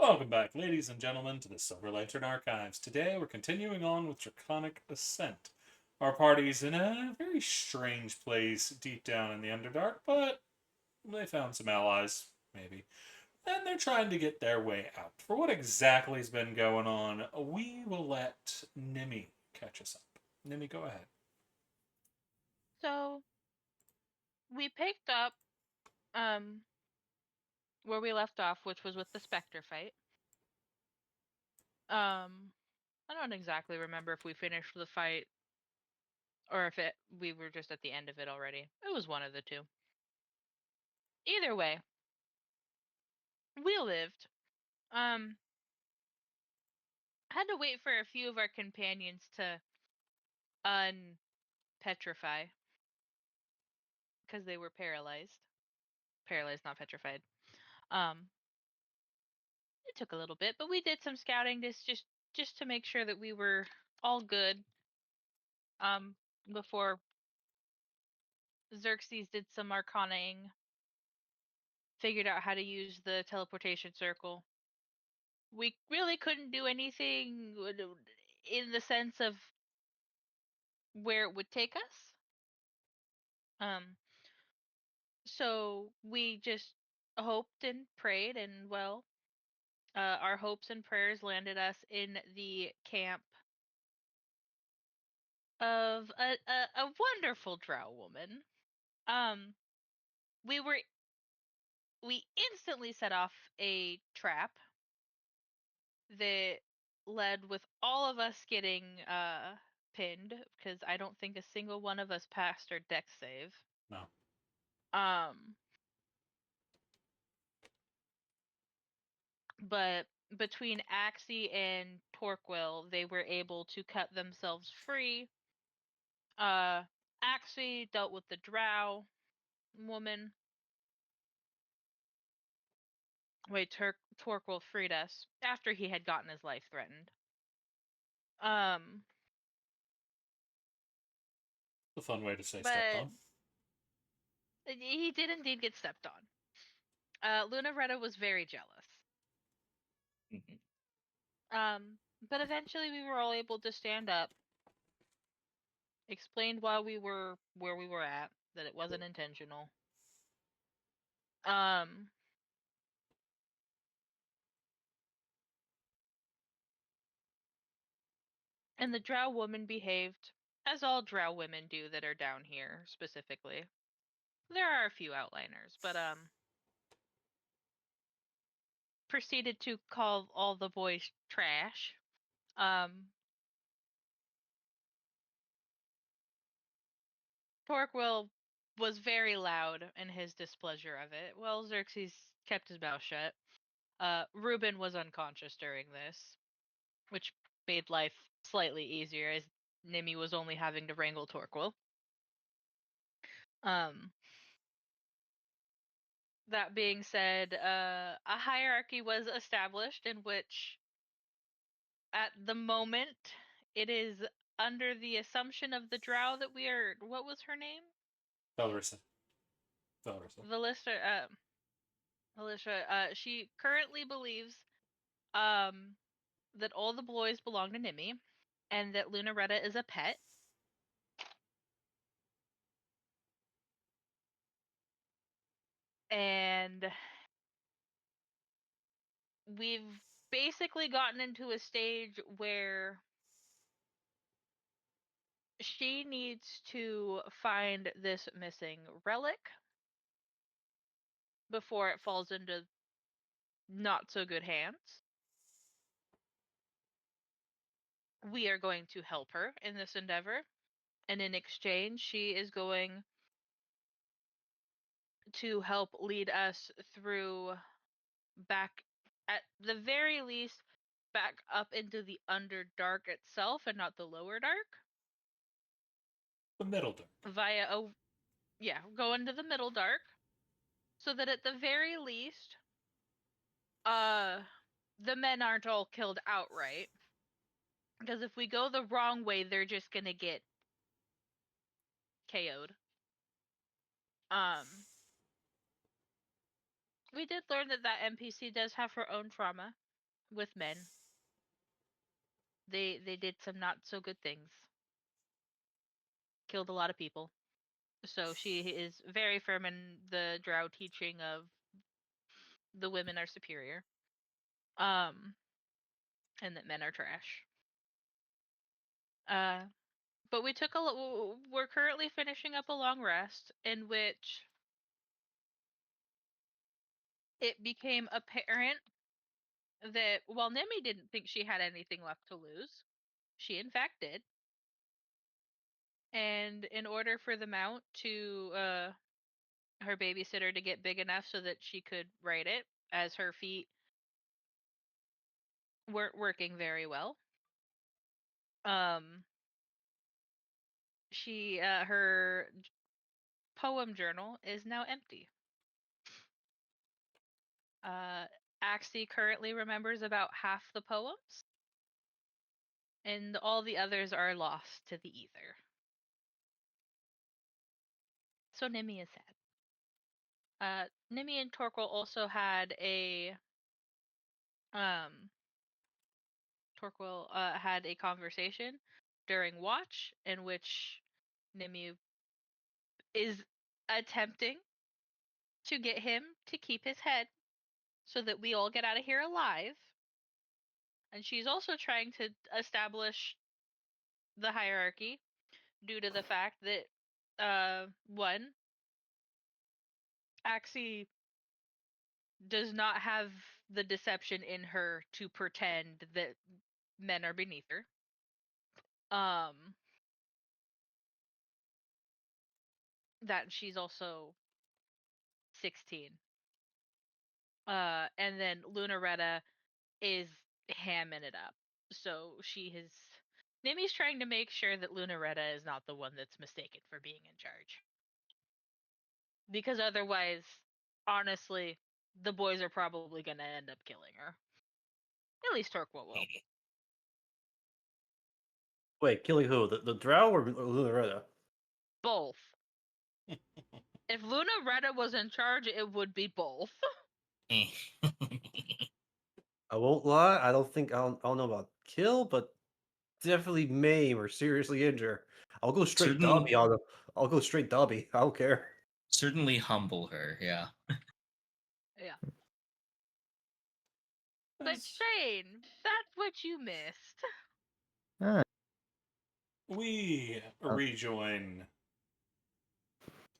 Welcome back, ladies and gentlemen, to the Silver Lantern Archives. Today we're continuing on with Draconic Ascent. Our party's in a very strange place deep down in the Underdark, but they found some allies, maybe. And they're trying to get their way out. For what exactly has been going on, we will let Nimi catch us up. Nimi, go ahead. So we picked up where we left off, which was with the Spectre fight. I don't exactly remember if we finished the fight or if we were just at the end of it already. It was one of the two. Either way, we lived. Um had to wait for a few of our companions to unpetrify because they were paralyzed. Paralyzed, not petrified. Um it took a little bit, but we did some scouting just to make sure that we were all good um before Xerxes did some arcanaing, figured out how to use the teleportation circle. We really couldn't do anything in the sense of where it would take us. Um, so we just hoped and prayed, and well, our hopes and prayers landed us in the camp of a wonderful drow woman. Um, we were we instantly set off a trap that led with all of us getting pinned because I don't think a single one of us passed our deck save. No. Um but between Axie and Torquil, they were able to cut themselves free. Uh Axie dealt with the Drow woman. Wait, Torquil freed us after he had gotten his life threatened. Um The fun way to say stepped but on. he did indeed get stepped on. Lunaretta was very jealous. Mhm. But eventually we were all able to stand up, explained why we were where we were at, that it wasn't intentional. Um, and the Drow woman behaved as all Drow women do that are down here specifically. There are a few outliners, but proceeded to call all the boys trash. Um, Torquil was very loud in his displeasure of it. Well, Xerxes kept his mouth shut. Reuben was unconscious during this, which made life slightly easier as Nimi was only having to wrangle Torquil. Um, that being said, a hierarchy was established in which, at the moment, it is under the assumption of the Drow that we are. What was her name? Belarissa. Belarissa. Valista. Alicia. She currently believes um, that all the boys belong to Nimi, and that Lunaretta is a pet. And we've basically gotten into a stage where she needs to find this missing relic before it falls into not so good hands. We are going to help her in this endeavor, and in exchange, she is going to help lead us through back, at the very least, back up into the Underdark itself and not the Lowerdark The middle dark. via go into the Middle Dark, so that at the very least, uh the men aren't all killed outright. Because if we go the wrong way, they're just gonna get KO'd. Um we did learn that NPC does have her own trauma. with men. They did some not so good things. Killed a lot of people. So she is very firm in the Drow teaching of the women are superior. And that men are trash. But we took we're currently finishing up a long rest in which it became apparent that while Nimi didn't think she had anything left to lose, she in fact did. And in order for the mount to her babysitter to get big enough so that she could ride it, as her feet weren't working very well, she her poem journal is now empty. Axie currently remembers about half the poems, and all the others are lost to the ether. So Nimi is sad. Nimi and Torquil also had a Torquil had a conversation during watch in which Nimi is attempting to get him to keep his head so that we all get out of here alive. And she's also trying to establish the hierarchy due to the fact that one, Axie does not have the deception in her to pretend that men are beneath her. That she's also 16. And then Lunaretta is hamming it up. So Nimi's trying to make sure that Lunaretta is not the one that's mistaken for being in charge. Because otherwise, honestly, the boys are probably going to end up killing her. At least Torquil will. Wait, killing who? The Drow or Lunaretta? Both. If Lunaretta was in charge, it would be both. I won't lie. I don't know about kill, but definitely maim or seriously injure. I'll go straight Dobby on them. I'll go straight Dobby. I don't care. Certainly humble her, yeah. Yeah. But Shane, that's what you missed. We rejoin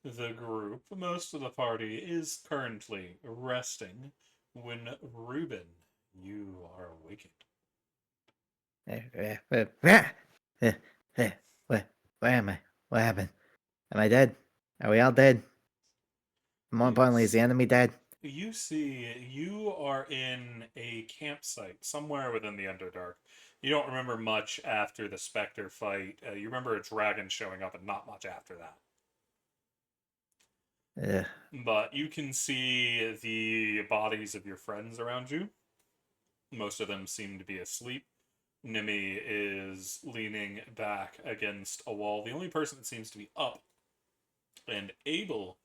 the group. Most of the party is currently resting when Reuben, you are awakened. Where am I? What happened? Am I dead? Are we all dead? More importantly, is the enemy dead? You see, you are in a campsite somewhere within the Underdark. You don't remember much after the Spectre fight. You remember a dragon showing up and not much after that. But you can see the bodies of your friends around you. Most of them seem to be asleep. Nimi is leaning back against a wall. The only person that seems to be up and able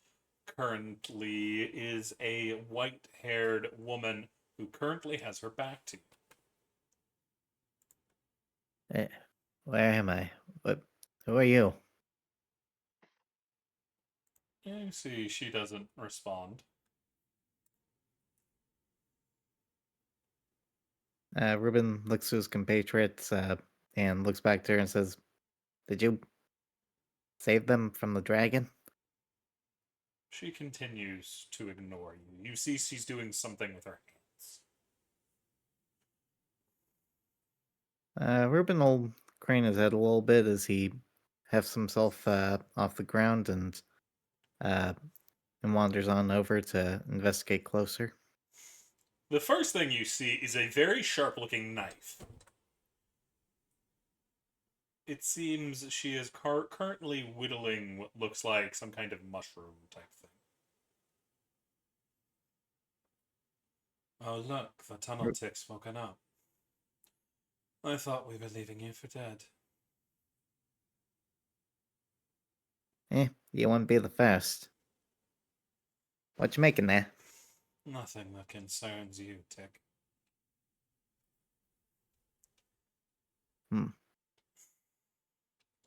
currently is a white-haired woman who currently has her back to you. Where am I? Who are you? You see, she doesn't respond. Reuben looks to his compatriots and looks back to her and says, "Did you save them from the dragon?" She continues to ignore you. You see she's doing something with her hands. Reuben will crane his head a little bit as he hefts himself off the ground and wanders on over to investigate closer. The first thing you see is a very sharp-looking knife. It seems she is currently whittling what looks like some kind of mushroom type thing. Oh, look, the tunnel tick's woken up. I thought we were leaving you for dead. You wouldn't be the first. What you making there? Nothing that concerns you, Tick. Hmm.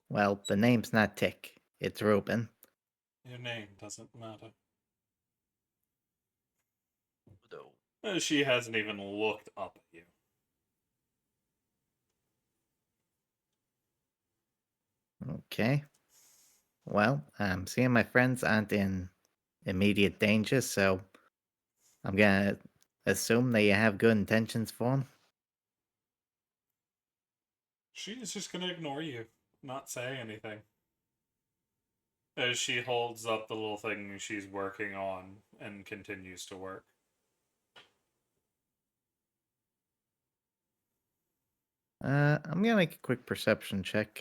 Well, the name's not Tick. It's Ruben. Your name doesn't matter. No. She hasn't even looked up at you. Okay. Well, I'm seeing my friends aren't in immediate danger, so I'm gonna assume that you have good intentions for them. She's just gonna ignore you, not say anything. As she holds up the little thing she's working on and continues to work. I'm gonna make a quick perception check,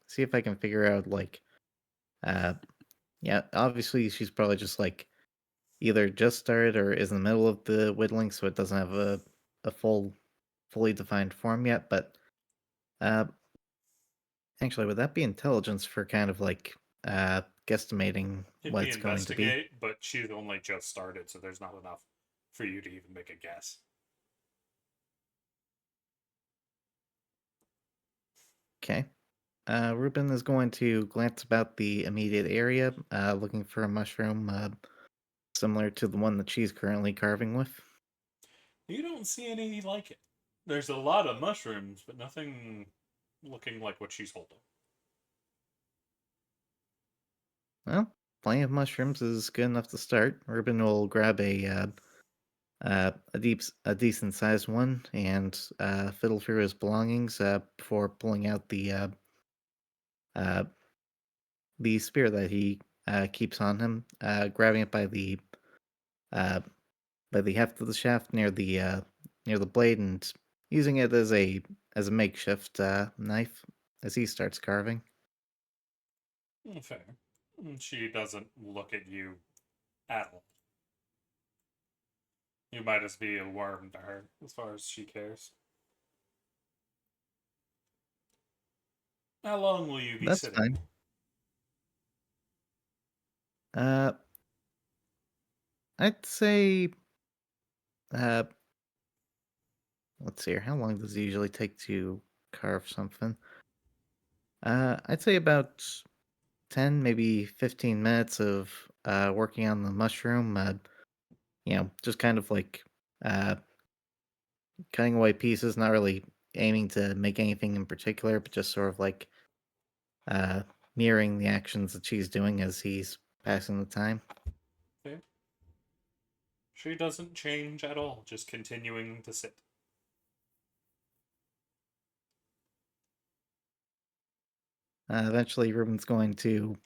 see if I can figure out, like, uh, yeah, obviously she's probably just, like, either just started or is in the middle of the whittling, so it doesn't have a fully defined form yet, but, uh, actually, would that be intelligence for kind of, like, guesstimating It'd what be it's going to be? investigate, but she's only just started, so there's not enough for you to even make a guess. Okay. Ruben is going to glance about the immediate area, looking for a mushroom similar to the one that she's currently carving with. You don't see any like it. There's a lot of mushrooms, but nothing looking like what she's holding. Well, plenty of mushrooms is good enough to start. Ruben will grab a decent sized one and fiddle through his belongings before pulling out uh, the spear that he keeps on him, grabbing it uh, by the heft of the shaft near the blade and using it as a makeshift knife as he starts carving. Fair. She doesn't look at you at all. You might as be a worm to her, as far as she cares. How long will you be That's sitting? fine. Uh, I'd say uh, let's see here. How long does it usually take to carve something? I'd say about 10, maybe 15 minutes of working on the mushroom. Just kind of like uh, cutting away pieces, not really aiming to make anything in particular, but just sort of like uh, mirroring the actions that she's doing as he's passing the time. Fair. She doesn't change at all, just continuing to sit. Eventually, Ruben's going to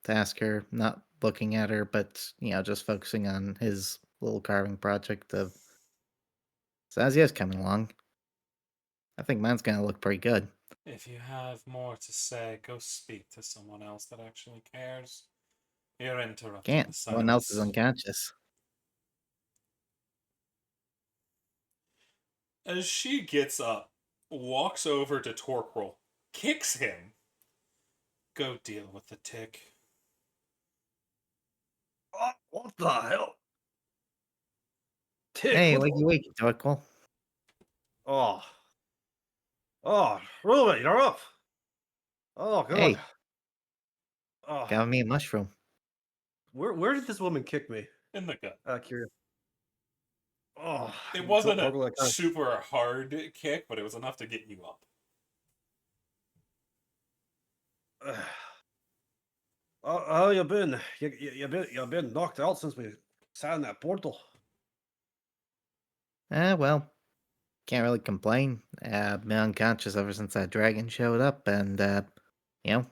ask her, not looking at her, but just focusing on his little carving project of. So as he is coming along, I think mine's gonna look pretty good. If you have more to say, go speak to someone else that actually cares. You're interrupting Can't. the No one else is silence. unconscious. As she gets up, walks over to Torquil, kicks him. Go deal with the tick. Oh, what the hell? Tick, Hey, what? wakey wakey, Torquil. Oh. Oh, Ruben, you're up. Oh, good. Hey, Oh, got me a mushroom. where did this woman kick me? In the gut. Curious. Oh, It wasn't a Torgal, super hard kick, but it was enough to get you up. How you been? You been knocked out since we sat in that portal. Well, can't really complain. Been unconscious ever since that dragon showed up, and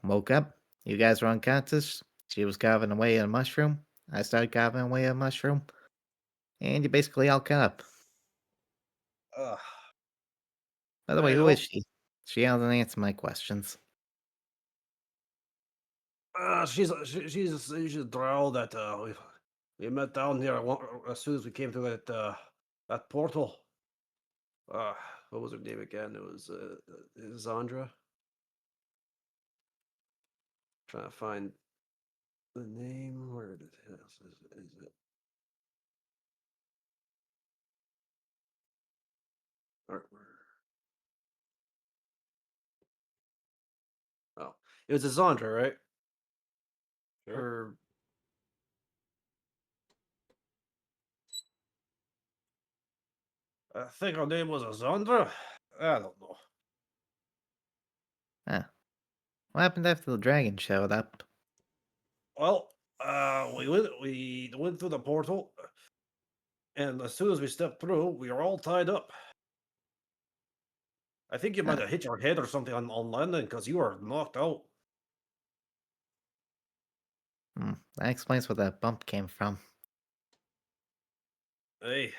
woke up. You guys were unconscious. She was carving away at a mushroom. I started carving away at a mushroom, and you basically all caught up. Uh, By the way, you who know, is she? She hasn't answered my questions. she's a drow that we met down here as soon as we came through that portal. Uh, what was her name again? It was Zandra. Trying to find the name. Where the hell is it? Where- It was a Zandra, right? Sure. Or I think her name was a Zandra. I don't know. Huh. What happened after the dragon showed up? Well, we went through the portal, and as soon as we stepped through, we were all tied up. I think you might Huh. have hit your head or something on landing because you were knocked out. That explains where that bump came from. Hey,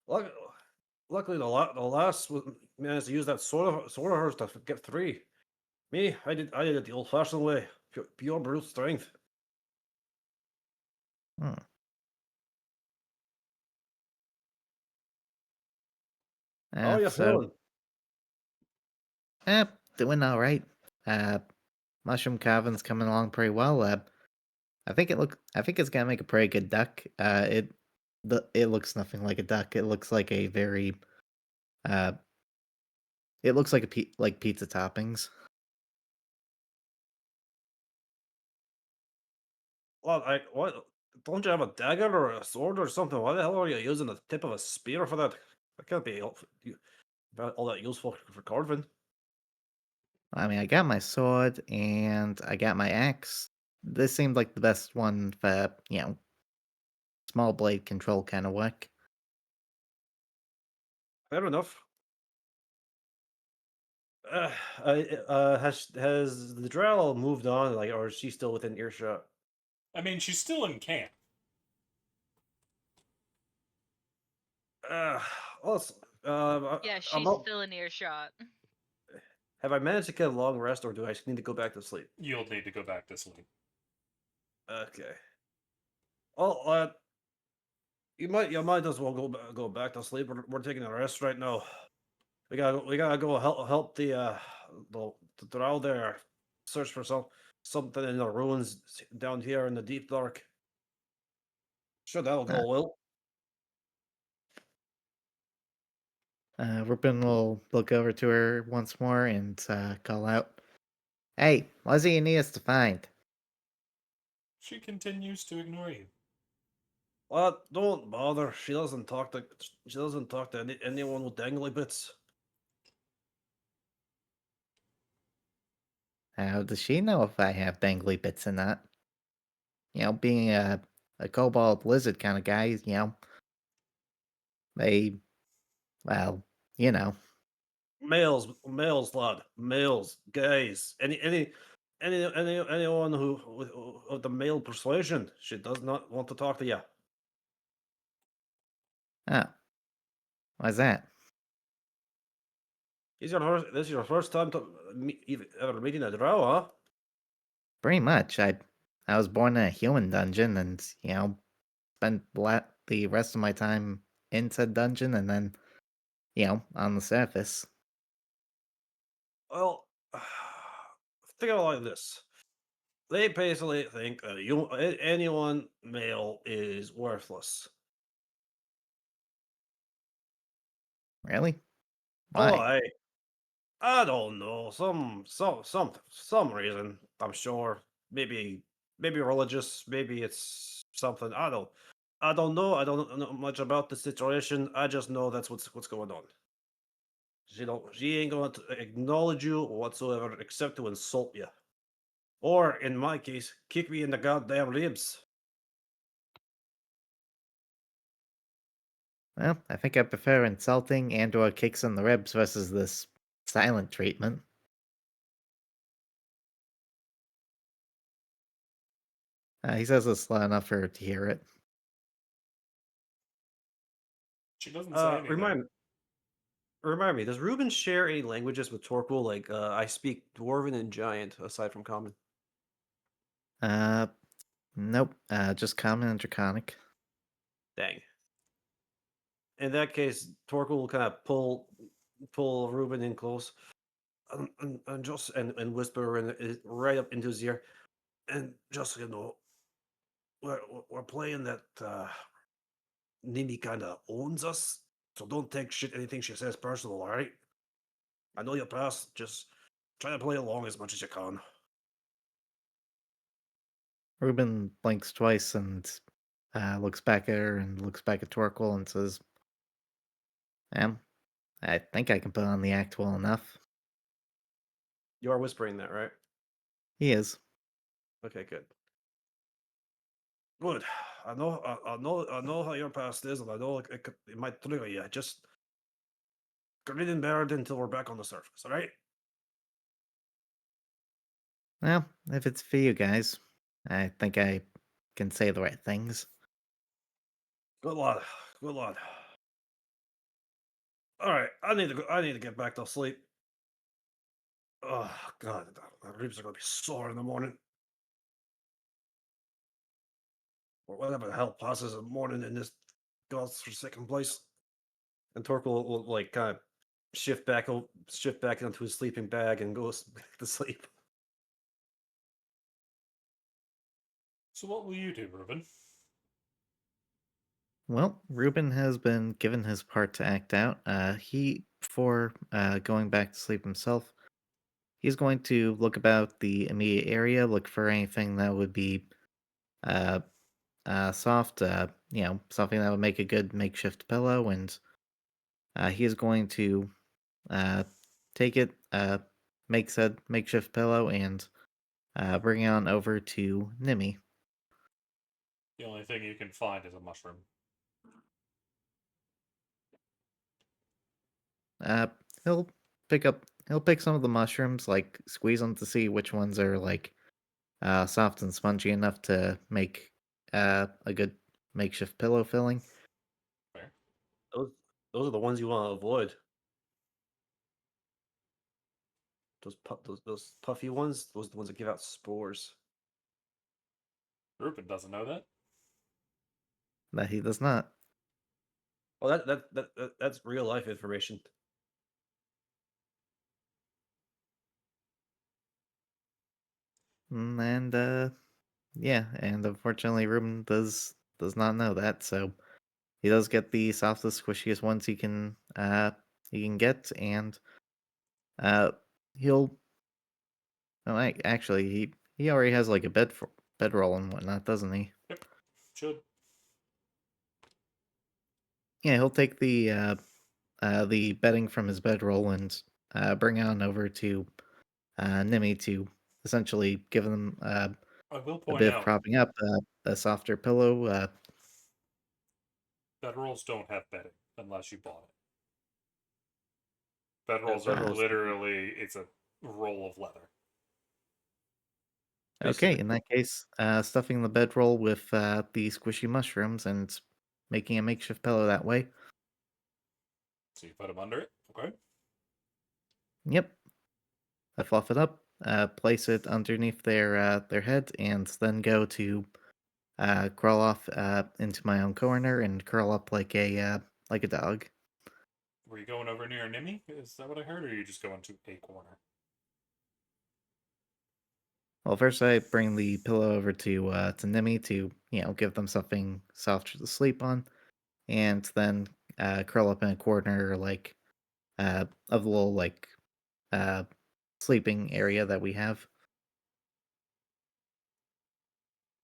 luck, luckily the last managed to use that sword of hers to get free. Me, I did it the old-fashioned way, pure brute strength. Hmm. How are you So, feeling? doing all right. Mushroom carving's coming along pretty well. I think it's gonna make a pretty good duck. It looks nothing like a duck. It looks like a very, uh, it looks like like pizza toppings. Well, what? Don't you have a dagger or a sword or something? Why the hell are you using the tip of a spear for that? That can't be all that useful for carving. I mean, I got my sword and I got my axe. This seemed like the best one for, small blade control kind of work. Fair enough. Uh, has the Drow moved on, like, or is she still within earshot? I mean, she's still in camp. Uh, also, Yeah, I'm she's up. still in earshot. Have I managed to get a long rest, or do I need to go back to sleep? You'll need to go back to sleep. Okay. Well, you might as well go back to sleep. We're taking a rest right now. We gotta go help the Drow there search for something in the ruins down here in the deep dark. Sure, that'll Uh, go well. Rupin will look over to her once more and call out, "Hey, what's it you need us to find?" She continues to ignore you. Well, don't bother. She doesn't talk to anyone with dangly bits. How does she know if I have dangly bits or not? Being a kobold lizard kind of guy, they, well, you know. Males, lad, males, guys. Anyone who of the male persuasion, she does not want to talk to you. Oh, why's that? This is your first time to ever meeting a drow, huh? Pretty much. I was born in a human dungeon and, spent the rest of my time in said dungeon and then, on the surface. Well, think of it like this. They basically think anyone male is worthless. Really? Oh, Why? I don't know. Some reason. I'm sure. Maybe religious. Maybe it's something. I don't know. I don't know much about the situation. I just know that's what's going on. She ain't going to acknowledge you whatsoever except to insult you. Or in my case, kick me in the goddamn ribs. Well, I think I prefer insulting and or kicks in the ribs versus this silent treatment. He says this slow enough for her to hear it. She doesn't say anything. Remind me, does Ruben share any languages with Torquil? Like, I speak Dwarven and Giant, aside from Common. Uh, nope. Just common and draconic. Dang. In that case, Torquil will kind of pull Ruben in close, and just and whisper right up into his ear, and just we're playing that Nimi kind of owns us, so don't take anything she says personal, all right? I know your past. Just Try to play along as much as you can. Ruben blinks twice and looks back at her and looks back at Torquil and says, I think I can put on the act well enough. You are whispering that, right? He is. Okay, good. Good. I know how your past is, and I know it might trigger you. Just grin and bear it until we're back on the surface, all right? Well, if it's for you guys, I think I can say the right things. Good lad. Good lad. All right, I need to go. I need to get back to sleep. Oh God, my ribs are gonna be sore in the morning, or whatever the hell passes a morning in this godforsaken place. And Torquil will like kind of shift back into his sleeping bag and goes back to sleep. So what will you do, Ruben? Well, Ruben has been given his part to act out. Before going back to sleep himself, he's going to look about the immediate area, look for anything that would be uh, soft, something that would make a good makeshift pillow, and he is going to uh, take it, make said makeshift pillow, and bring it on over to Nimi. The only thing you can find is a mushroom. Uh, he'll he'll pick some of the mushrooms, like squeeze them to see which ones are like soft and spongy enough to make a good makeshift pillow filling. Fair. Those those are the ones you want to avoid. Those puffy ones. Those are the ones that give out spores. Ruben doesn't know that. That he does not. Oh, that's real life information. And yeah, and unfortunately, Ruben does not know that, so he does get the softest, squishiest ones he can get, and uh he'll actually he already has like a bedroll and whatnot, doesn't he? Yep. Should. Yeah, he'll take the bedding from his bedroll and bring it on over to Nimi to essentially give them I will a point bit of out propping up, a softer pillow. bedrolls don't have bedding unless you bought it. Bedrolls are Bedrolls. literally it's a roll of leather. Okay, Basically, in that case, stuffing the bedroll with the squishy mushrooms and making a makeshift pillow that way. So you put them under it. Okay. Yep, I fluff it up, place it underneath their head, and then go to crawl off into my own corner and curl up like a dog. Were you going over near Nimi? Is that what I heard? Or are you just going to a corner? Well, first I bring the pillow over to Nimi to give them something soft to sleep on, and then curl up in a corner of the little uh, sleeping area that we have.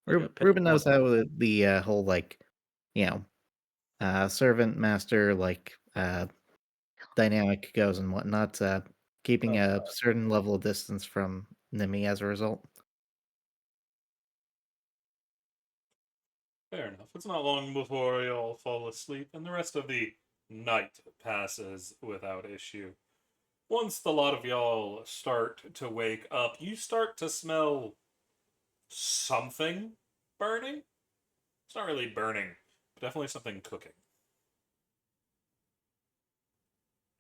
like a pet Ruben knows corner. how the whole you know servant master dynamic goes and whatnot, keeping a certain level of distance from Nimi as a result. Fair enough. It's not long before you all fall asleep, and the rest of the night passes without issue. Once the lot of y'all start to wake up, you start to smell something burning. It's not really burning, but definitely something cooking.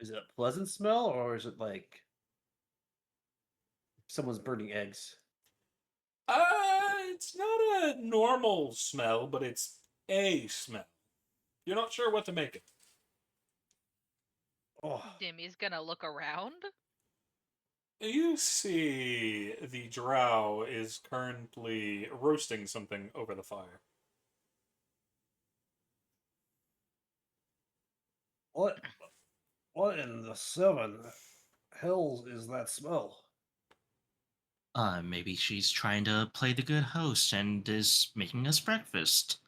Is it a pleasant smell, or is it like someone's burning eggs? It's not a normal smell, but it's a smell. You're not sure what to make it. Oh, Demi's gonna look around. You see the Drow is currently roasting something over the fire. what? What in the seven hells is that smell? Maybe she's trying to play the good host and is making us breakfast.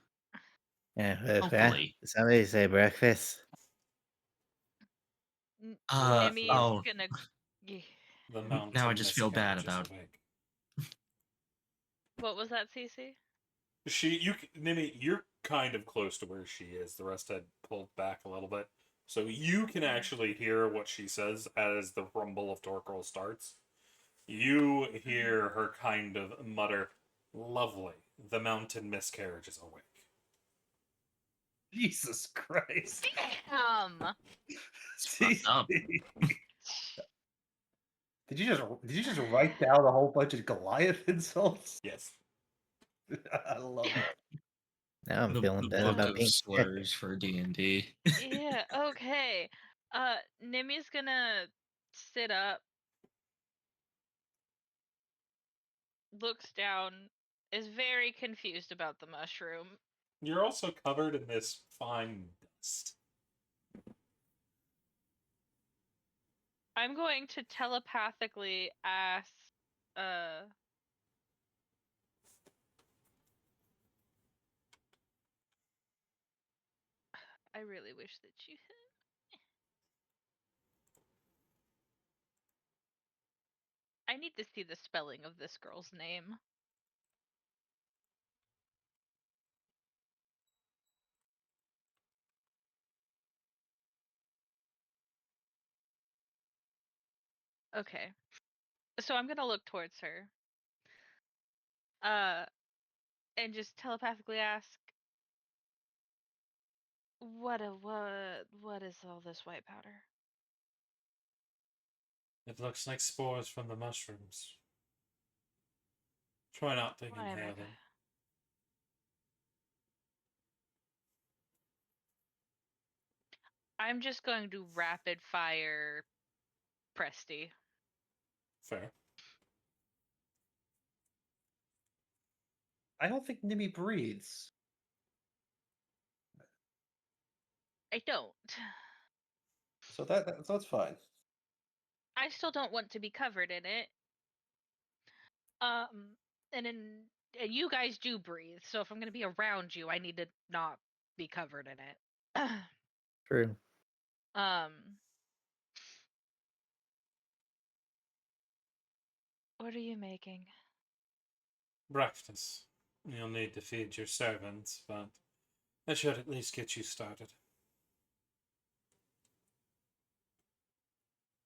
Hopefully. Somebody say breakfast. Nimi is Oh, gonna. Yeah. The now I mountain just feel bad miscarriage is about. awake. What was that, Cece? Nimi, you're kind of close to where she is. The rest had pulled back a little bit. So you can actually hear what she says as the rumble of Torkoal starts. You hear her kind of mutter, "Lovely, the mountain miscarriage is awake." Jesus Christ. It's fucked up. Did you just write down a whole bunch of Goliath insults? Yes. I love it. Now I'm The feeling bad book about of being slurs for D&D. Yeah, okay. Nimi's gonna sit up, looks down, is very confused about the mushroom. You're also covered in this fine dust. I'm going to telepathically ask, I really wish that you. I need to see the spelling of this girl's name. Okay. So I'm gonna look towards her. And just telepathically ask, what is all this white powder? It looks like spores from the mushrooms. Try not to Why am I inhale go- them. I'm just going to rapid fire Presty. Fair. I don't think Nimi breathes. I don't. So that's fine. I still don't want to be covered in it. And you guys do breathe, so if I'm gonna be around you, I need to not be covered in it. true. What are you making? Breakfast. You'll need to feed your servants, but that should at least get you started.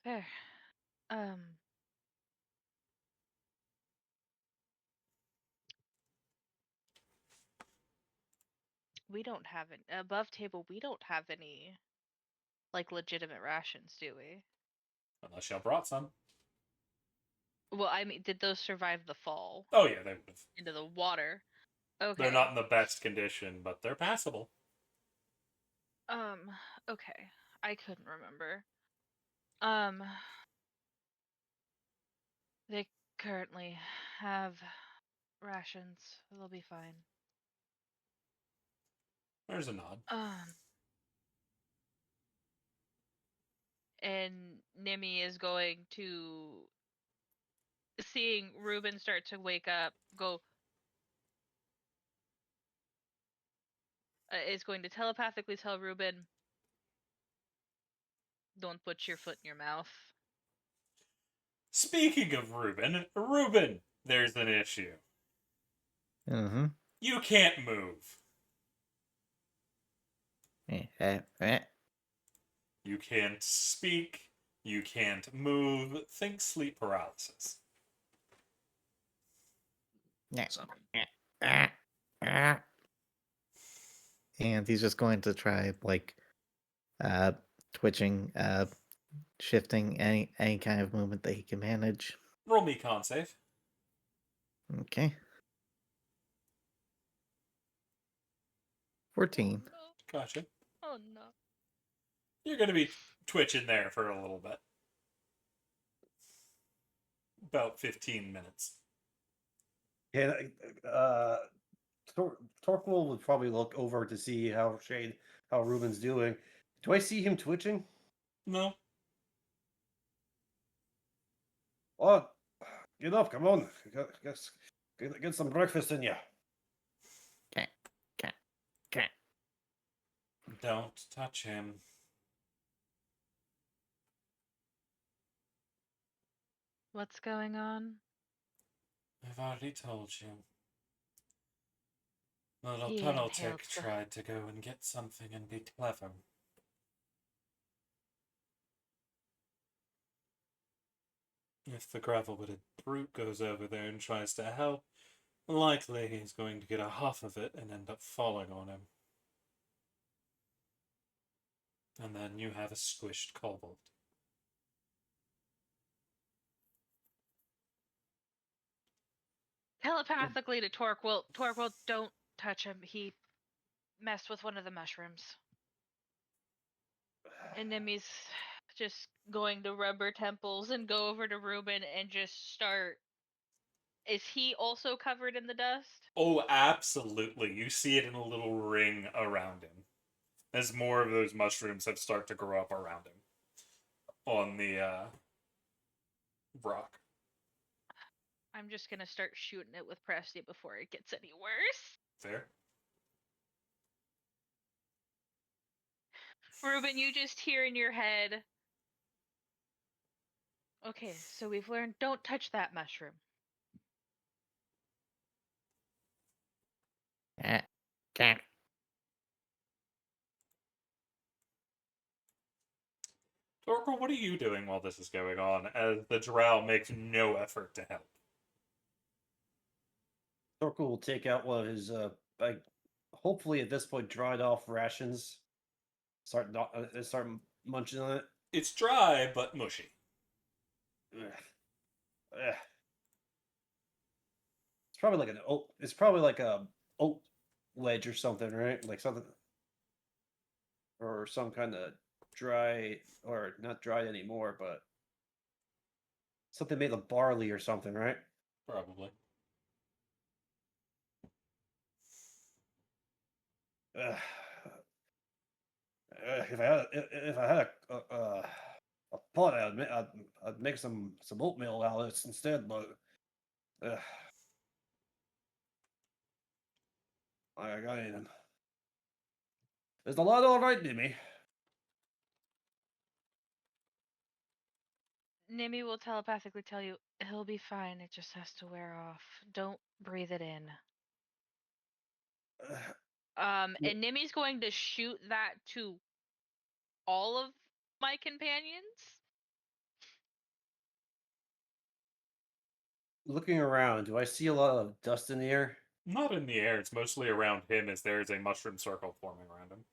Fair. We don't have an above table. We don't have any like legitimate rations, do we? Unless y'all brought some. Well, I mean, did those survive the fall Oh yeah, they would have. into the water? Okay. They're not in the best condition, but they're passable. Okay. I couldn't remember. They currently have rations. They'll be fine. There's a nod. And Nimi is going to, seeing Ruben start to wake up, is going to telepathically tell Ruben, don't put your foot in your mouth. Speaking of Ruben, there's an issue. Mm-hmm. You can't move. You can't speak. You can't move. Think sleep paralysis. So, And he's just going to try like twitching, shifting any kind of movement that he can manage. Roll me con save. Okay. 14. Oh, no. Gotcha. Oh no. You're going to be twitching there for a little bit. About 15 minutes. Yeah, Torquil would probably look over to see how Ruben's doing. Do I see him twitching? No. Well, Get up, come on. Get some breakfast in you. Cat, cat, cat. Don't touch him. What's going on? I've already told you. The little He tunnel inhaled tick the- tried to go and get something and be clever. If the gravel-witted brute goes over there and tries to help, likely he's going to get a huff of it and end up falling on him. And then you have a squished kobold. Telepathically to Torquil, don't touch him. He messed with one of the mushrooms. And Nimi's just going to rub her temples and go over to Ruben and just start. Is he also covered in the dust? Oh, absolutely. You see it in a little ring around him. As more of those mushrooms have started to grow up around him. On the rock. I'm just gonna start shooting it with Presty before it gets any worse. Fair. Ruben, you just hear in your head. Okay, so we've learned don't touch that mushroom. Cat, cat. Torquil, what are you doing while this is going on, as the Drow makes no effort to help? Torko will take out one of his, hopefully at this point dried off rations. Start munching on it. It's dry, but mushy. Ugh. Ugh. It's probably like an oat. It's probably like a oat wedge or something, right? Like something, or some kind of dry, or not dried anymore, but something made of barley or something, right? Probably. Ugh. If I had a pot, I'd make some oatmeal out of it instead. But I got anything. Is the lad all right, Nimi? Nimi will telepathically tell you he'll be fine. It just has to wear off. Don't breathe it in. And Nimi's going to shoot that to all of my companions. Looking around, do I see a lot of dust in the air? Not in the air, it's mostly around him, as there is a mushroom circle forming around him.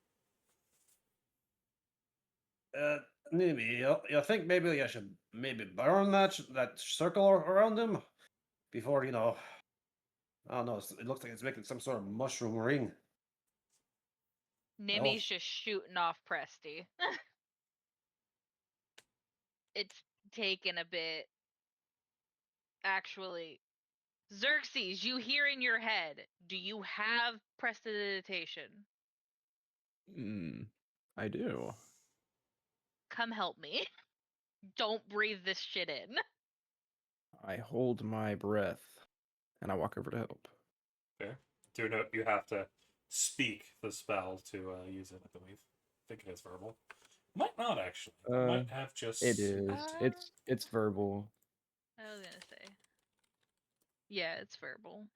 Nimi, you think maybe I should burn that circle around him before I don't know. It looks like it's making some sort of mushroom ring. Nimi's just shooting off Presty. It's taken a bit. Actually, Xerxes, you hear in your head, do you have prestidigitation? I do. Come help me. Don't breathe this shit in. I hold my breath and I walk over to help. Fair. Do note you have to speak the spell to use it, I believe. I think it is verbal. Might not, actually. Might have just... It is. It's verbal. I was gonna say. Yeah, it's verbal.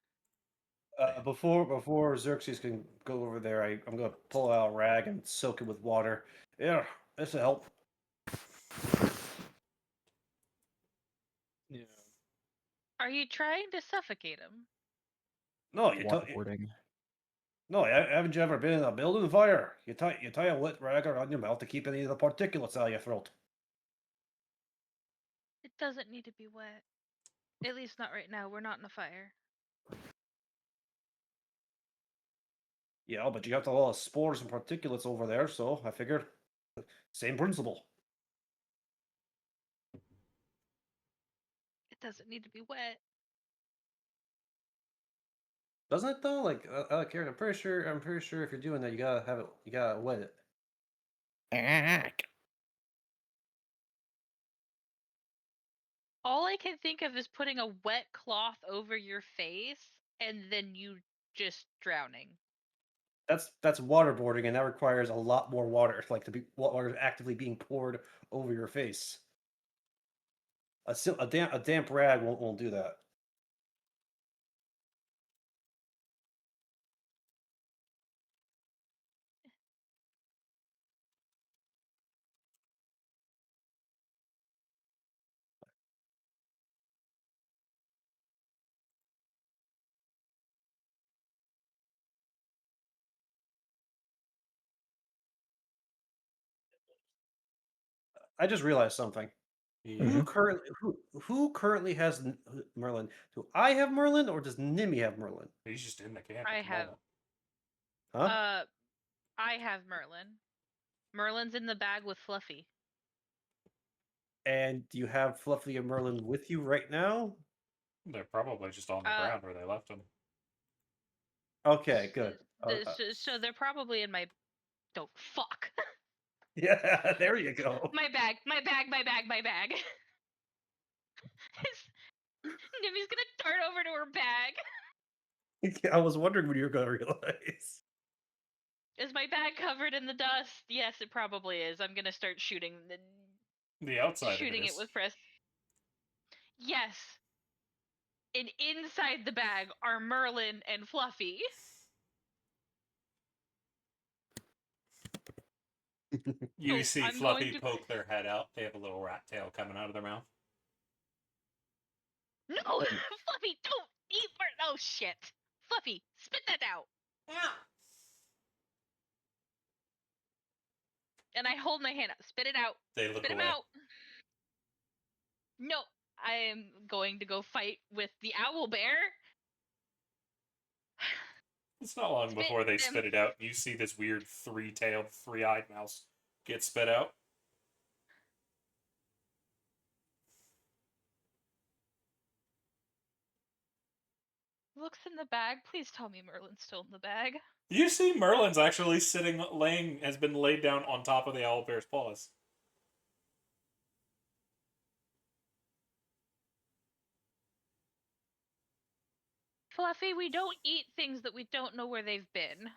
Before Xerxes can go over there, I'm gonna pull out a rag and soak it with water. Yeah, this'll help. Yeah. Are you trying to suffocate him? No, you Waterboarding. No, haven't you ever been in a building fire? You tie a wet rag around your mouth to keep any of the particulates out of your throat. It doesn't need to be wet. At least not right now. We're not in a fire. Yeah, but you got a lot of spores and particulates over there, so I figured same principle. It doesn't need to be wet. Doesn't it though? Like, Karen, I'm pretty sure if you're doing that, you gotta wet it. Cat. All I can think of is putting a wet cloth over your face and then you just drowning. That's waterboarding, and that requires a lot more water, like water actively being poured over your face. A damp rag won't do that. I just realized something. Yeah. Who currently has Merlin? Do I have Merlin, or does Nimi have Merlin? He's just in the camp I at the have moment. Huh? I have Merlin. Merlin's in the bag with Fluffy. And do you have Fluffy and Merlin with you right now? They're probably just on the Uh, ground where they left him. Okay, good. So they're probably in my. Don't fuck. Yeah, there you go. My bag. Nimi's gonna dart over to her bag. I was wondering when you were going to realize. Is my bag covered in the dust? Yes, it probably is. I'm gonna start shooting The outside of it it is. with press. Yes. And inside the bag are Merlin and Fluffy. You So see I'm Fluffy going to- poke their head out. They have a little rat tail coming out of their mouth. No, Fluffy, don't eat Oh shit, Fluffy, spit that out. And I hold my hand up. Spit it out. They look Spit him away. out. No, I am going to go fight with the owl bear. It's not long Spit before they them. spit it out. You see this weird three-tailed, three-eyed mouse get spit out. Looks in the bag. Please tell me Merlin's still in the bag. You see Merlin's actually has been laid down on top of the owlbear's paws. Fluffy, we don't eat things that we don't know where they've been.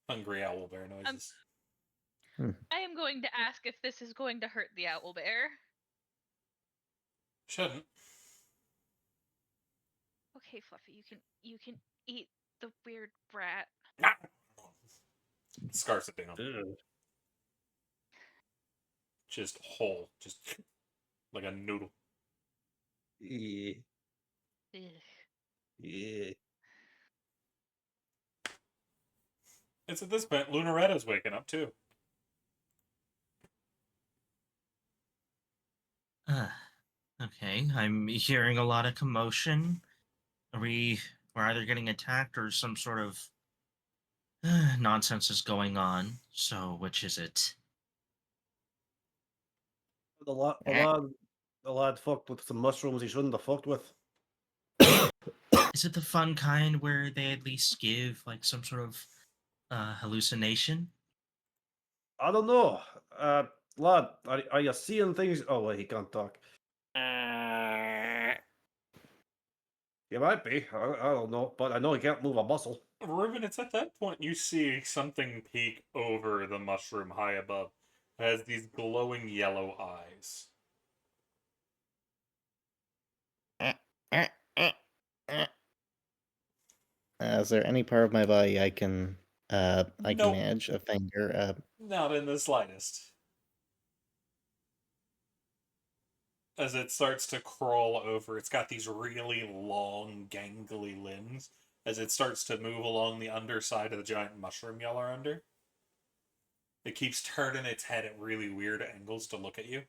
Hungry owlbear noises. I am going to ask if this is going to hurt the owl bear. Shouldn't. Okay, Fluffy, you can eat the weird rat. Scarfs it down. Ugh. Just whole. Just like a noodle. Yeah. Ugh. Yeah. It's at this point, Lunaretta's waking up too. Okay, I'm hearing a lot of commotion. We're either getting attacked or some sort of nonsense is going on. So, which is it? A lad fucked with some mushrooms he shouldn't have fucked with. Is it the fun kind where they at least give like some sort of hallucination? I don't know. Lad, are you seeing things? Oh, wait, he can't talk. You might be. I don't know, but I know he can't move a muscle. Ruben, it's at that point you see something peek over the mushroom high above. It has these glowing yellow eyes. Is there any part of my body I can Nope. manage a finger? Not in the slightest. As it starts to crawl over, it's got these really long, gangly limbs. As it starts to move along the underside of the giant mushroom you're under, it keeps turning its head at really weird angles to look at you.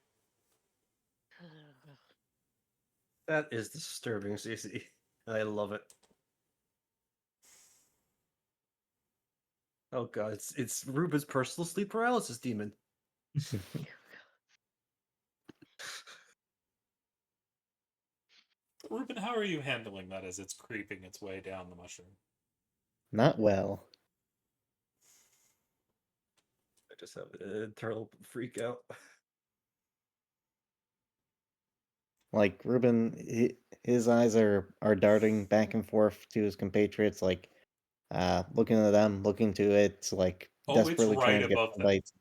That is disturbing, Cece. I love it. Oh god, it's Ruben's personal sleep paralysis demon. Ruben, how are you handling that as it's creeping its way down the mushroom? Not well. just have an internal freak out. Like Ruben, his eyes are darting back and forth to his compatriots, like looking at them, looking to it, like Oh, it's desperately trying right to get above some them. bites.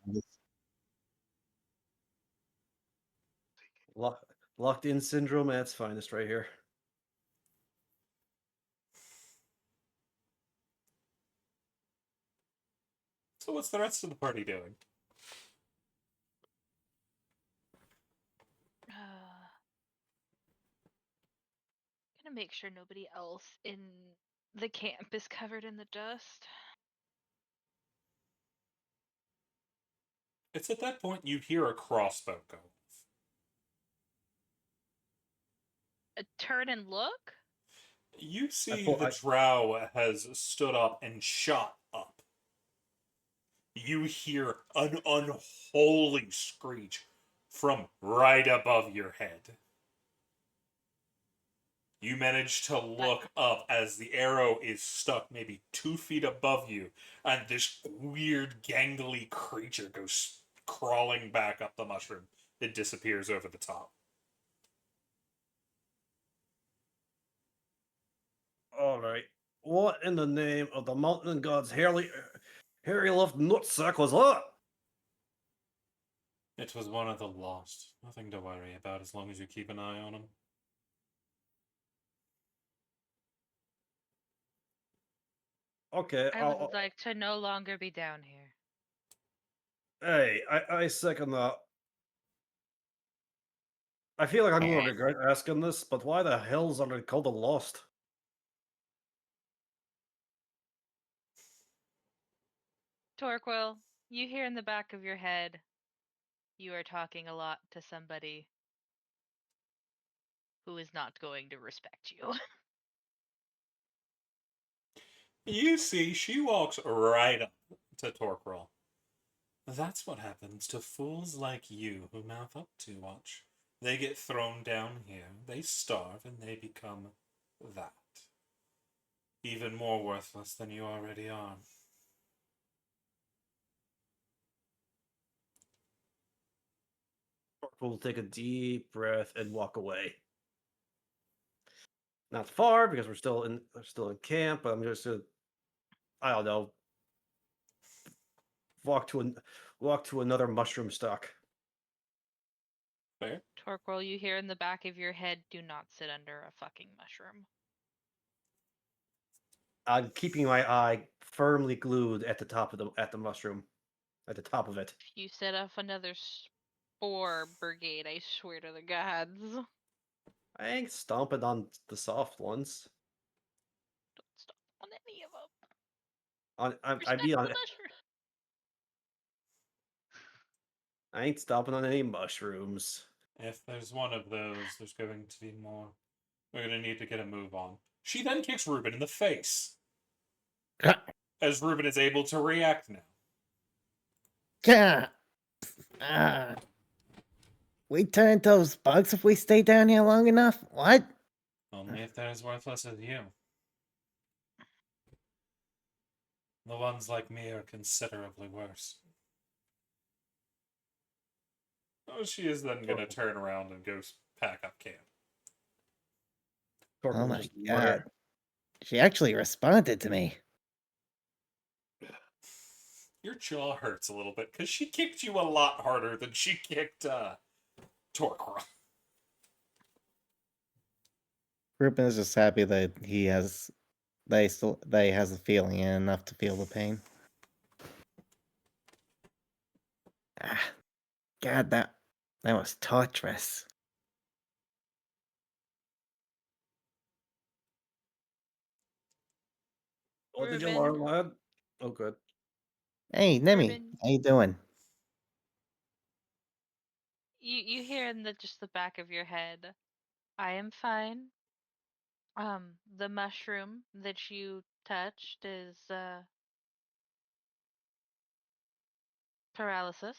Locked in syndrome at its finest right here. So what's the rest of the party doing? Gonna make sure nobody else in the camp is covered in the dust. It's at that point you hear a crossbow go off. Turn and look. You see pull- the I- drow has stood up and shot up. You hear an unholy screech from right above your head. You manage to look up as the arrow is stuck maybe 2 feet above you, and this weird, gangly creature goes crawling back up the mushroom. It disappears over the top. All right. What in the name of the mountain god's hairy left nutsack was that? It was one of the lost. Nothing to worry about as long as you keep an eye on him. Okay. I would like to no longer be down here. Hey, I second that. I feel like I'm going to Alright. regret asking this, but why the hells are they called the Lost? Torquil, you hear in the back of your head, you are talking a lot to somebody who is not going to respect you. You see, she walks right up to Torquil. That's what happens to fools like you who mouth up too much. They get thrown down here, they starve, and they become that. Even more worthless than you already are. We'll take a deep breath and walk away. Not far because we're still in camp, but I'm just gonna, I don't know, walk to another mushroom stock. Fair? Torquil, you hear in the back of your head, do not sit under a fucking mushroom. I'm keeping my eye firmly glued at the top of the mushroom, at the top of it. If you set off another spore brigade, I swear to the gods. I ain't stomping on the soft ones. Don't stop on any of them. I'd Respect be the on. mushroom. I ain't stomping on any mushrooms. If there's one of those, there's going to be more. We're going to need to get a move on. She then kicks Ruben in the face. As Ruben is able to react now. Yeah. We turn into those bugs if we stay down here long enough? What? Only if they're as worthless as you. The ones like me are considerably worse. Oh, she is then going to turn around and go pack up camp. Oh Torquil my just god. mutter, She actually responded to me. Your jaw hurts a little bit because she kicked you a lot harder than she kicked Torquil. Ruben is just happy that he has that he has a feeling and enough to feel the pain. God, that was torturous. What did you Ruben. learn, lad? Oh, good. Hey, Nimi, Ruben. how you doing? You hear in just the back of your head, I am fine. The mushroom that you touched is paralysis.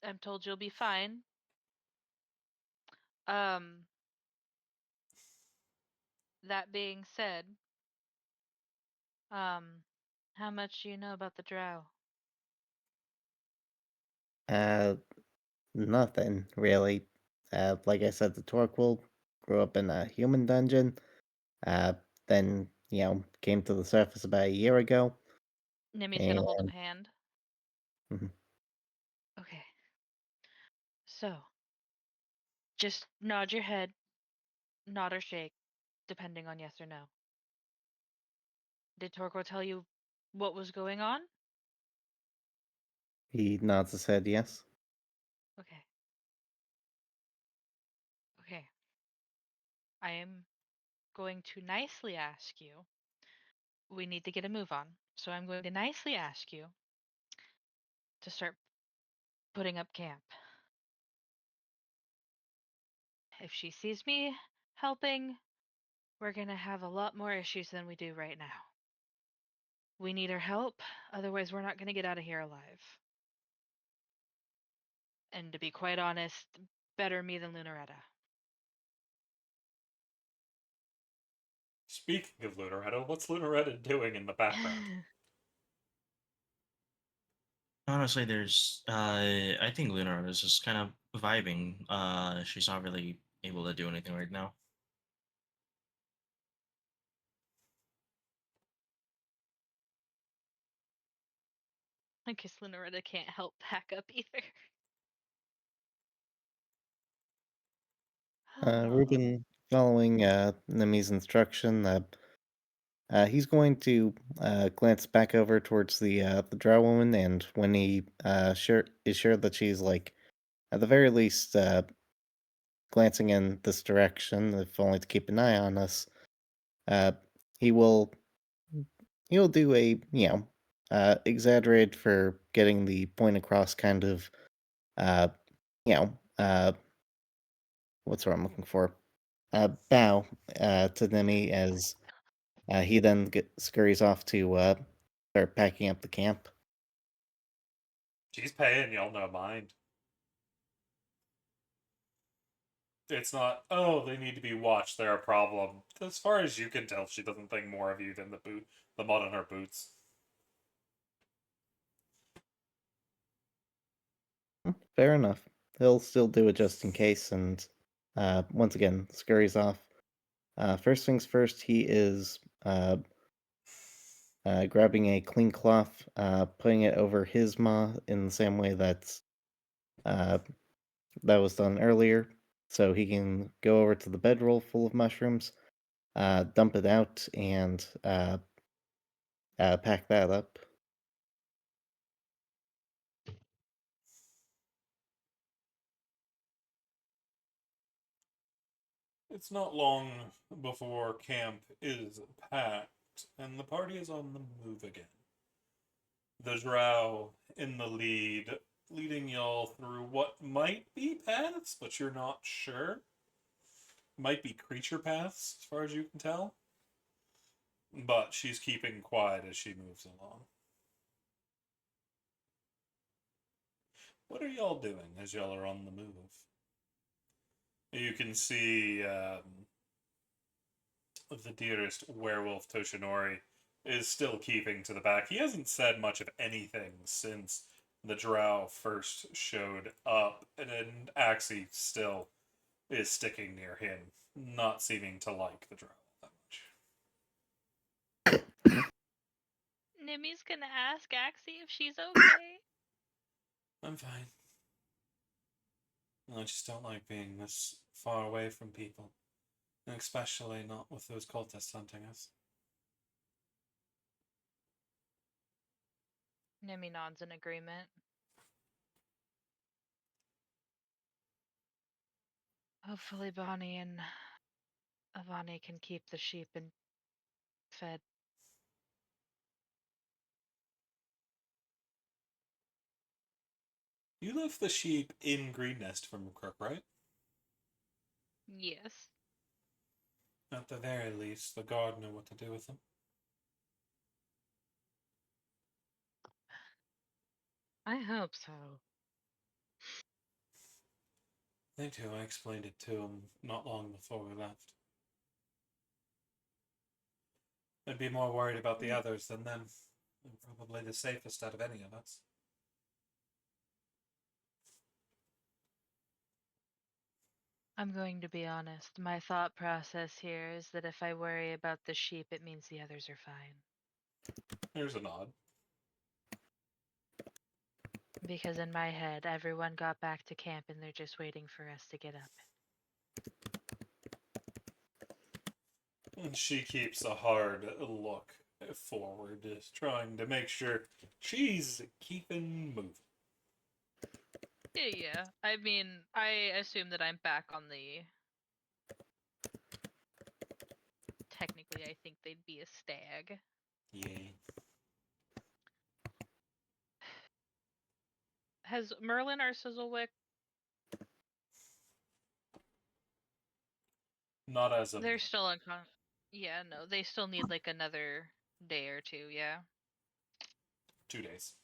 I'm told you'll be fine. That being said, how much do you know about the Drow? Uh, Nothing really. Like I said, the Torquil grew up in a human dungeon. Uh, then came to the surface about a year ago, Nimi's gonna hold up and a hand. Mhm. Okay. So, just nod your head, nod or shake, depending on yes or no. Did Torko tell you what was going on? He nods his head yes. Okay. Okay. I am going to nicely ask you. We need to get a move on. So I'm going to nicely ask you to start putting up camp. If she sees me helping, we're going to have a lot more issues than we do right now. We need her help, otherwise, we're not going to get out of here alive. And to be quite honest, better me than Lunaretta. Speaking of Lunaretta, what's Lunaretta doing in the background? Honestly, I think Lunar is just kind of vibing. She's not really able to do anything right now. I guess Lunaretta can't help pack up either. Ruben, following Nemi's instruction, he's going to glance back over towards the Drow woman, and when he is sure that she's like at the very least glancing in this direction, if only to keep an eye on us, uh, he will he'll do a exaggerated for getting the point across kind of uh, you know what's what I'm looking for, bow to Nemi as he then scurries off to start packing up the camp. She's paying y'all no mind. It's not, oh, they need to be watched, they're a problem. As far as you can tell, she doesn't think more of you than the mud on her boots. Fair enough. He'll still do it just in case, and once again scurries off. First things first, he is grabbing a clean cloth, putting it over his maw in the same way uh, that was done earlier, so he can go over to the bedroll full of mushrooms, dump it out, and pack that up. It's not long before camp is packed, and the party is on the move again. The Drow in the lead, leading y'all through what might be paths, but you're not sure. Might be creature paths, as far as you can tell. But she's keeping quiet as she moves along. What are y'all doing as y'all are on the move? You can see the dearest werewolf Toshinori is still keeping to the back. He hasn't said much of anything since the Drow first showed up, and Axie still is sticking near him, not seeming to like the Drow that much. Nimi's gonna ask Axie if she's okay. I'm fine. I just don't like being this far away from people, and especially not with those cultists hunting us. Nimi nods in agreement. Hopefully Bonnie and Avani can keep the sheep and fed. You left the sheep in Green Nest from Crook, right? Yes. At the very least, the guard knew what to do with them. I hope so. They do. I explained it to him not long before we left. I'd be more worried about the others than them. They're probably the safest out of any of us. I'm going to be honest. My thought process here is that if I worry about the sheep, it means the others are fine. There's a nod. Because in my head, everyone got back to camp and they're just waiting for us to get up. And she keeps a hard look forward, just trying to make sure she's keeping moving. Yeah. I mean, I assume that I'm back on the. Technically, I think they'd be a stag. Yeah. Has Merlin or Sizzlewick? Not as of They're still unconscious. Yeah, no, they still need like another day or two. Yeah. 2 days.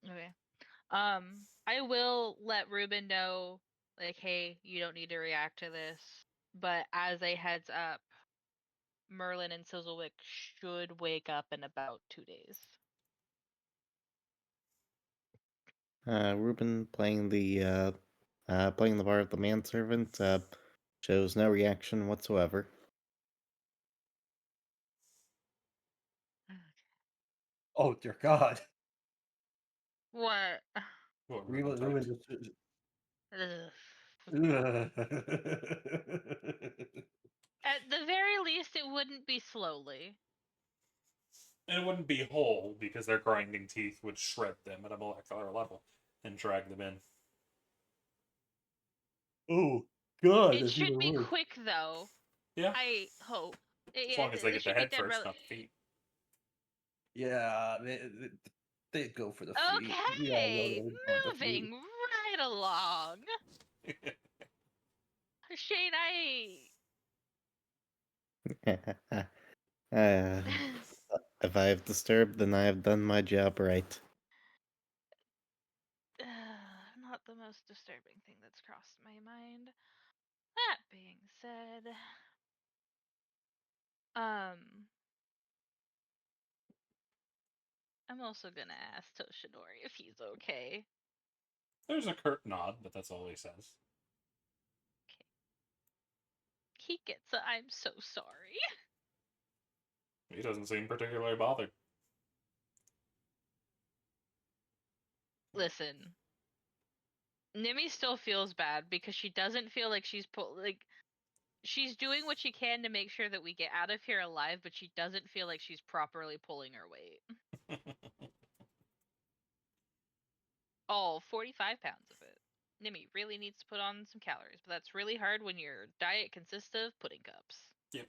Okay. I will let Ruben know, like, hey, you don't need to react to this. But as a heads up, Merlin and Sizzlewick should wake up in about 2 days. Ruben playing the part of the manservant shows no reaction whatsoever. Oh dear God. What? What Ruben, Ruben Ruben typed. just. At the very least, it wouldn't be slowly. And it wouldn't be whole because their grinding teeth would shred them at a molecular level and drag them in. Oh God, It that's should even be worse. quick, though. Yeah, I hope. as long as they They get the should be head done first, not the feet. Yeah, they go for the feet. We all know Okay, they want the feet. moving right along. Shane, uh, if I have disturbed, then I have done my job right. not the most disturbing thing that's crossed my mind. That being said, I'm also gonna ask Toshinori if he's okay. There's a curt nod, but that's all he says. He gets a I'm so sorry. He doesn't seem particularly bothered. Listen, Nimi still feels bad because she doesn't feel like she's doing what she can to make sure that we get out of here alive, but she doesn't feel like she's properly pulling her weight. Oh, 45 pounds of it. Nimi really needs to put on some calories, but that's really hard when your diet consists of pudding cups. Yep.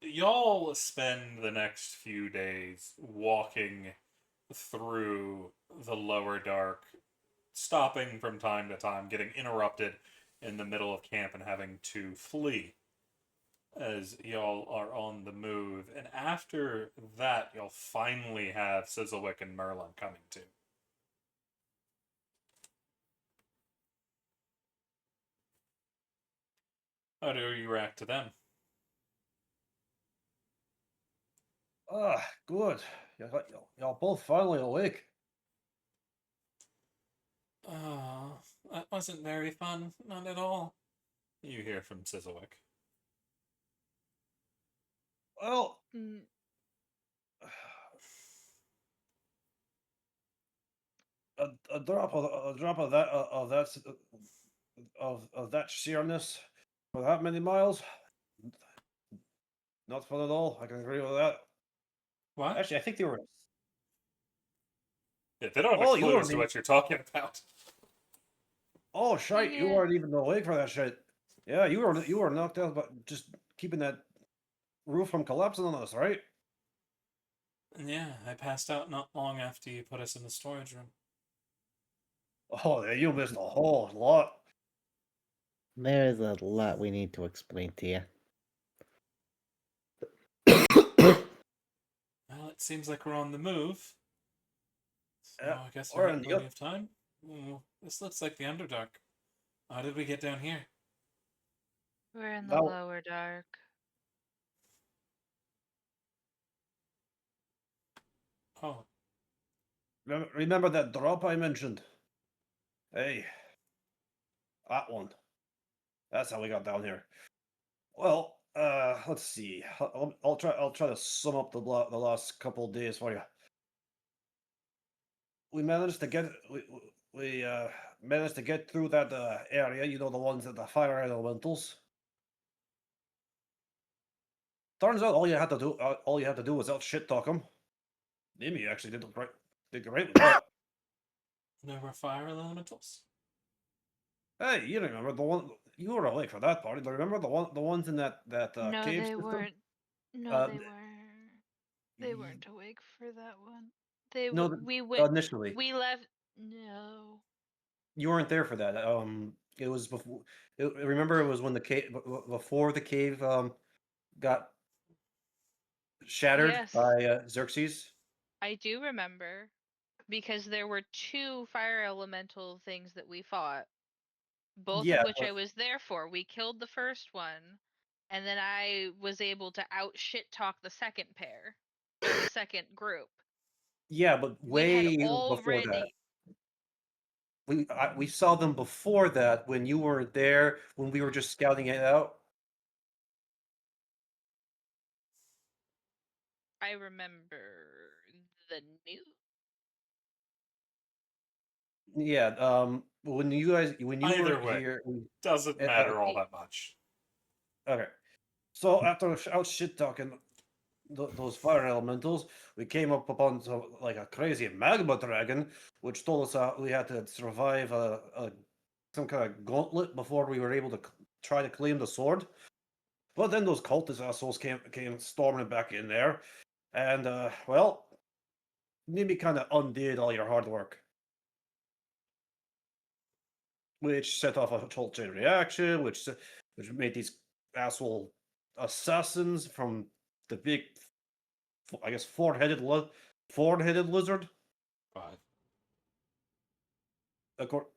Y'all spend the next few days walking through the Lowerdark, stopping from time to time, getting interrupted in the middle of camp and having to flee as y'all are on the move. And after that, you'll finally have Sizzlewick and Merlin coming to. How do you react to them? Ah, good. Y'all both finally awake. Oh, that wasn't very fun. Not at all. You hear from Sizzlewick. Well, Mm, a drop of that of that sheerness for that many miles. Not fun at all. I can agree with that. What? Actually, I think they were. Yeah, they don't have Oh, a you clue weren't as to even. what you're talking about. Oh, shite! You Yeah. weren't even awake for that shit. Yeah, you were knocked out, but just keeping that roof from collapsing on us, right? Yeah, I passed out not long after you put us in the storage room. Oh, yeah, you missed a whole lot. There is a lot we need to explain to you. Well, it seems like we're on the move. So Yeah, I guess we we're have in the plenty of time. This looks like the Underdark. How did we get down here? we're in the That- Lowerdark. Oh. remember that drop I mentioned? Hey, that one. That's how we got down here. Well, let's see. I'll try to sum up the last couple of days for you. We managed to get we managed to get through that area. You know, the ones that the fire elementals. Turns out all you had to do was out shit talk them. Nimi actually did great with that. There were fire elementals. Hey, you remember the one you were awake for that party? Do you remember the ones in that No, cave they system? weren't. No, Uh, they weren't. They weren't awake for that one. No, We went. initially We left. No. you weren't there for that. It was before. Remember, it was when the cave before the cave got shattered Yes, by Xerxes. I do remember because there were two fire elemental things that we fought, both of Yeah, which I was there for. We killed the first one, and then I was able to out shit talk the second pair or the second group. yeah, but We had way before that. already. We saw them before that when you weren't there when we were just scouting it out. I remember the new. Yeah, when you Either were way, here, doesn't matter all that much. okay. So after out shit talking those fire elementals, we came up upon like a crazy magma dragon, which told us we had to survive some kind of gauntlet before we were able to try to claim the sword. But then those cultist assholes came storming back in there, and well, Nimi kind of undid all your hard work, which set off a whole chain reaction, which made these asshole assassins from the big, I guess, four-headed lizard. 5.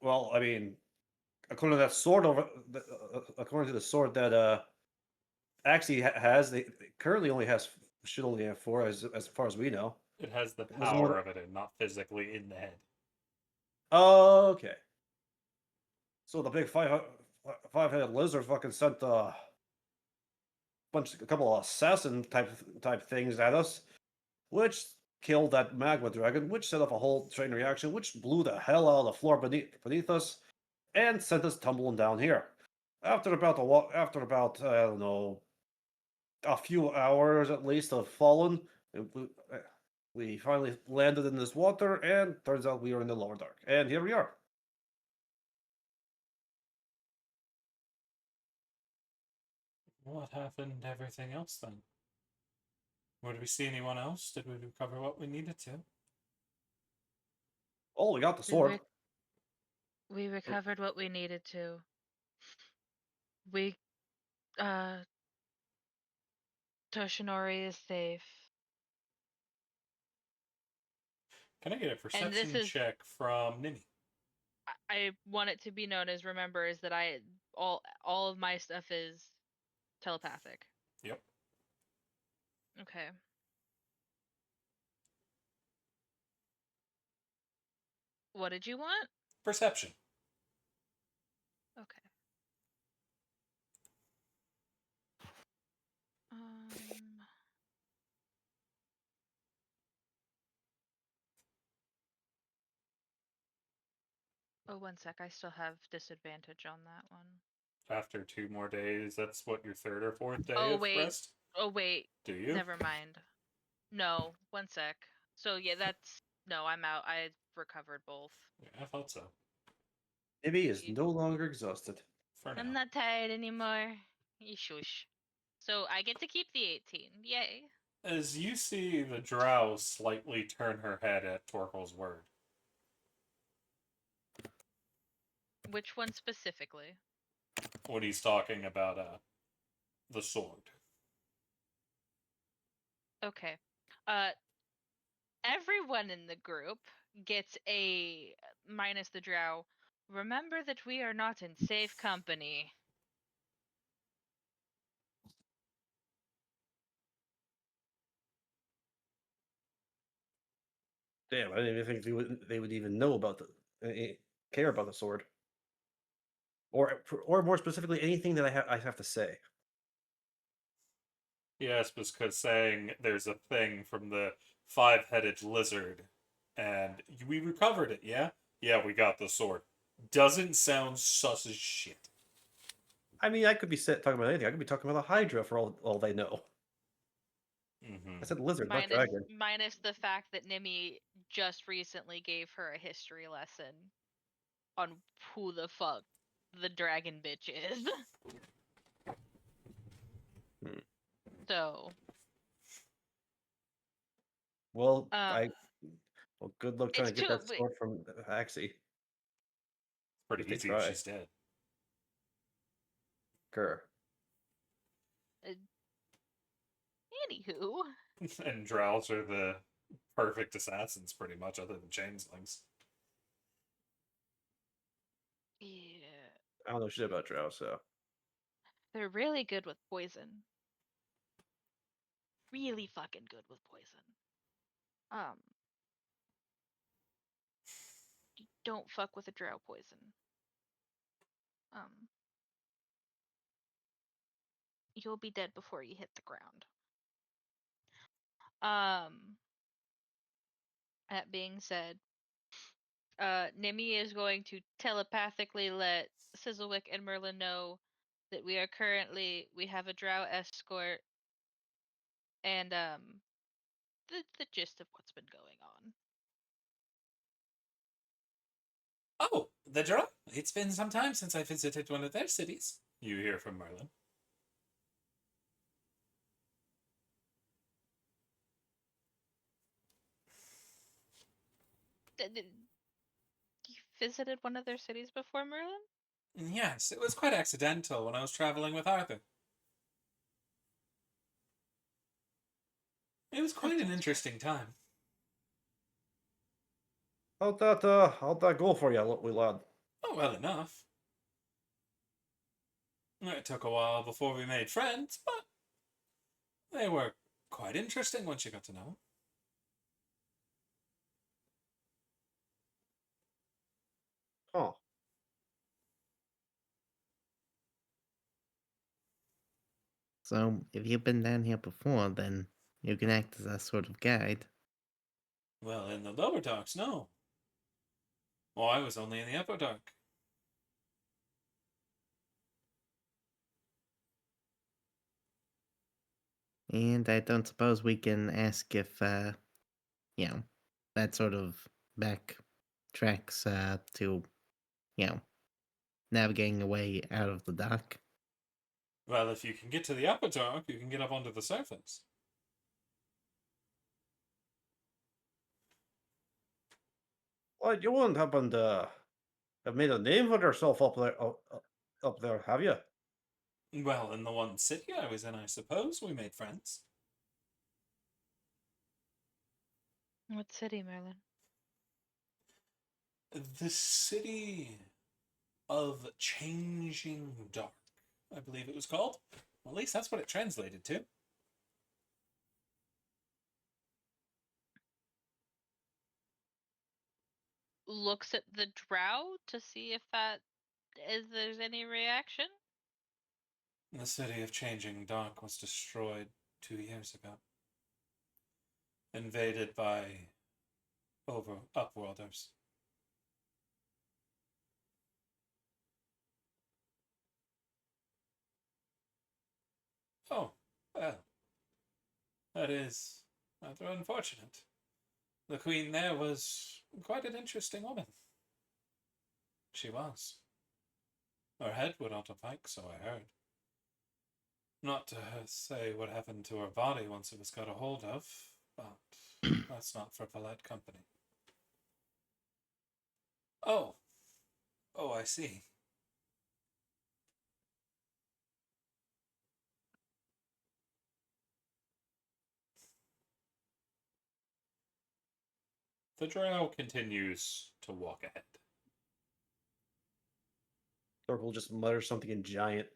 Well, I mean, according to that sword according to the sword that actually has, they currently only has should only have 4 as far as we know. It has the It was more. power of it and not physically in the head. Okay. So the big five-headed lizard fucking sent a couple of assassin type things at us, which killed that magma dragon, which set off a whole chain reaction, which blew the hell out of the floor beneath us, and sent us tumbling down here. After about I don't know, a few hours at least of falling, we finally landed in this water, and turns out we were in the Lowerdark, and here we are. What happened to everything else then? Did we see anyone else? Did we recover what we needed to? Oh, we got the We sword. We recovered what we needed to. We, Toshinori is safe. Can I get a And perception this is, check from Nimi? I want it to be known as remember is that all of my stuff is telepathic. Yep. Okay. What did you want? Perception. Okay. Oh, 1 sec. I still have disadvantage on that one. After 2 more days, that's what, your 3rd or 4th day Oh of wait. rest? Oh wait. Do you? Never mind. No, 1 sec. So yeah, no, I'm out. I recovered both. Yeah, I thought so. Nimi is no longer exhausted. For now. I'm not tired anymore. Shush. So I get to keep the 18. Yay. As you see the Drow slightly turn her head at Torkel's word. Which one specifically? When he's talking about the sword. Okay. Everyone in the group gets a minus the drow. Remember that we are not in safe company. Damn, I didn't even think they would even know about care about the sword, or more specifically, anything that I have to say. Yes, because saying there's a thing from the five-headed lizard, and we recovered it. Yeah, yeah, we got the sword. Doesn't sound sus as shit. I mean, I could be talking about anything. I could be talking about a Hydra for all they know. Mm-hmm. I said lizard, not Minus dragon. minus the fact that Nimi just recently gave her a history lesson on who the fuck the dragon bitch is. Hmm. So, Well, um, well, good luck trying it's to get too. that sword from Axie. Pretty If they easy if try. she's dead. Grr. Uh, Anywho, And Drows are the perfect assassins, pretty much, other than changelings. yeah, I don't know shit about Drow, so they're really good with poison. Really fucking good with poison. Um, don't fuck with a drow poison. Um, you'll be dead before you hit the ground. That being said, Nimi is going to telepathically let Sizzlewick and Merlin know that we have a drow escort and the gist of what's been going on. Oh, the Drow? It's been some time since I visited one of their cities. You hear from Merlin. You visited one of their cities before, Merlin? Yes, it was quite accidental when I was traveling with Arthur. It was quite an That's interesting time. how'd that go for you, wee lad? Oh, well enough. It took a while before we made friends, but they were quite interesting once you got to know them. Huh. So, if you've been down here before, then you can act as a sort of guide. Well, in the lower darks, no. Well, I was only in the upper dark. And I don't suppose we can ask if, that sort of backtracks to, you know, navigating a way out of the dock. Well, if you can get to the upper dark, you can get up onto the surface. Well, you wouldn't happen to have made a name for yourself up there, have you? Well, in the one city I was in, I suppose, we made friends. What city, Merlin? The city of Changing Dark, I believe it was called. Well, at least that's what it translated to. Looks at the drow to see if there's any reaction. The city of Changing Dark was destroyed 2 years ago. Invaded by upworlders. Oh, well, that is rather unfortunate. The queen there was quite an interesting woman. She was. Her head went on a pike, so I heard. Not to say what happened to her body once it was got a hold of, but that's not for polite company. Oh, oh, I see. The drow continues to walk ahead. Or we'll just mutter something in giant.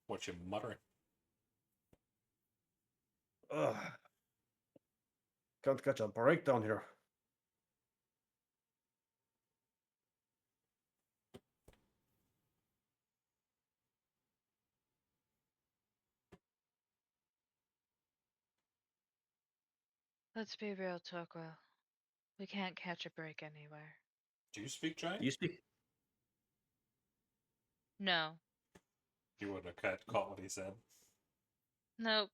What you muttering? Ugh. Can't catch a break down here. Let's be real, Torquil. We can't catch a break anywhere. Do you speak giant? Do you speak? No. You would have caught what he said. Nope.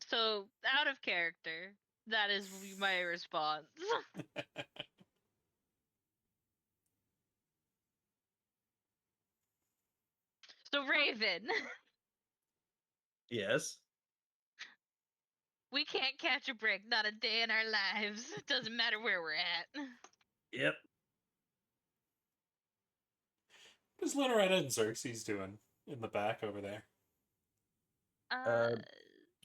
So, out of character, that is my response. So, Raven, Yes. we can't catch a break, not a day in our lives. It doesn't matter where we're at. Yep. What is Lunaretta and Xerxes doing in the back over there? Zero's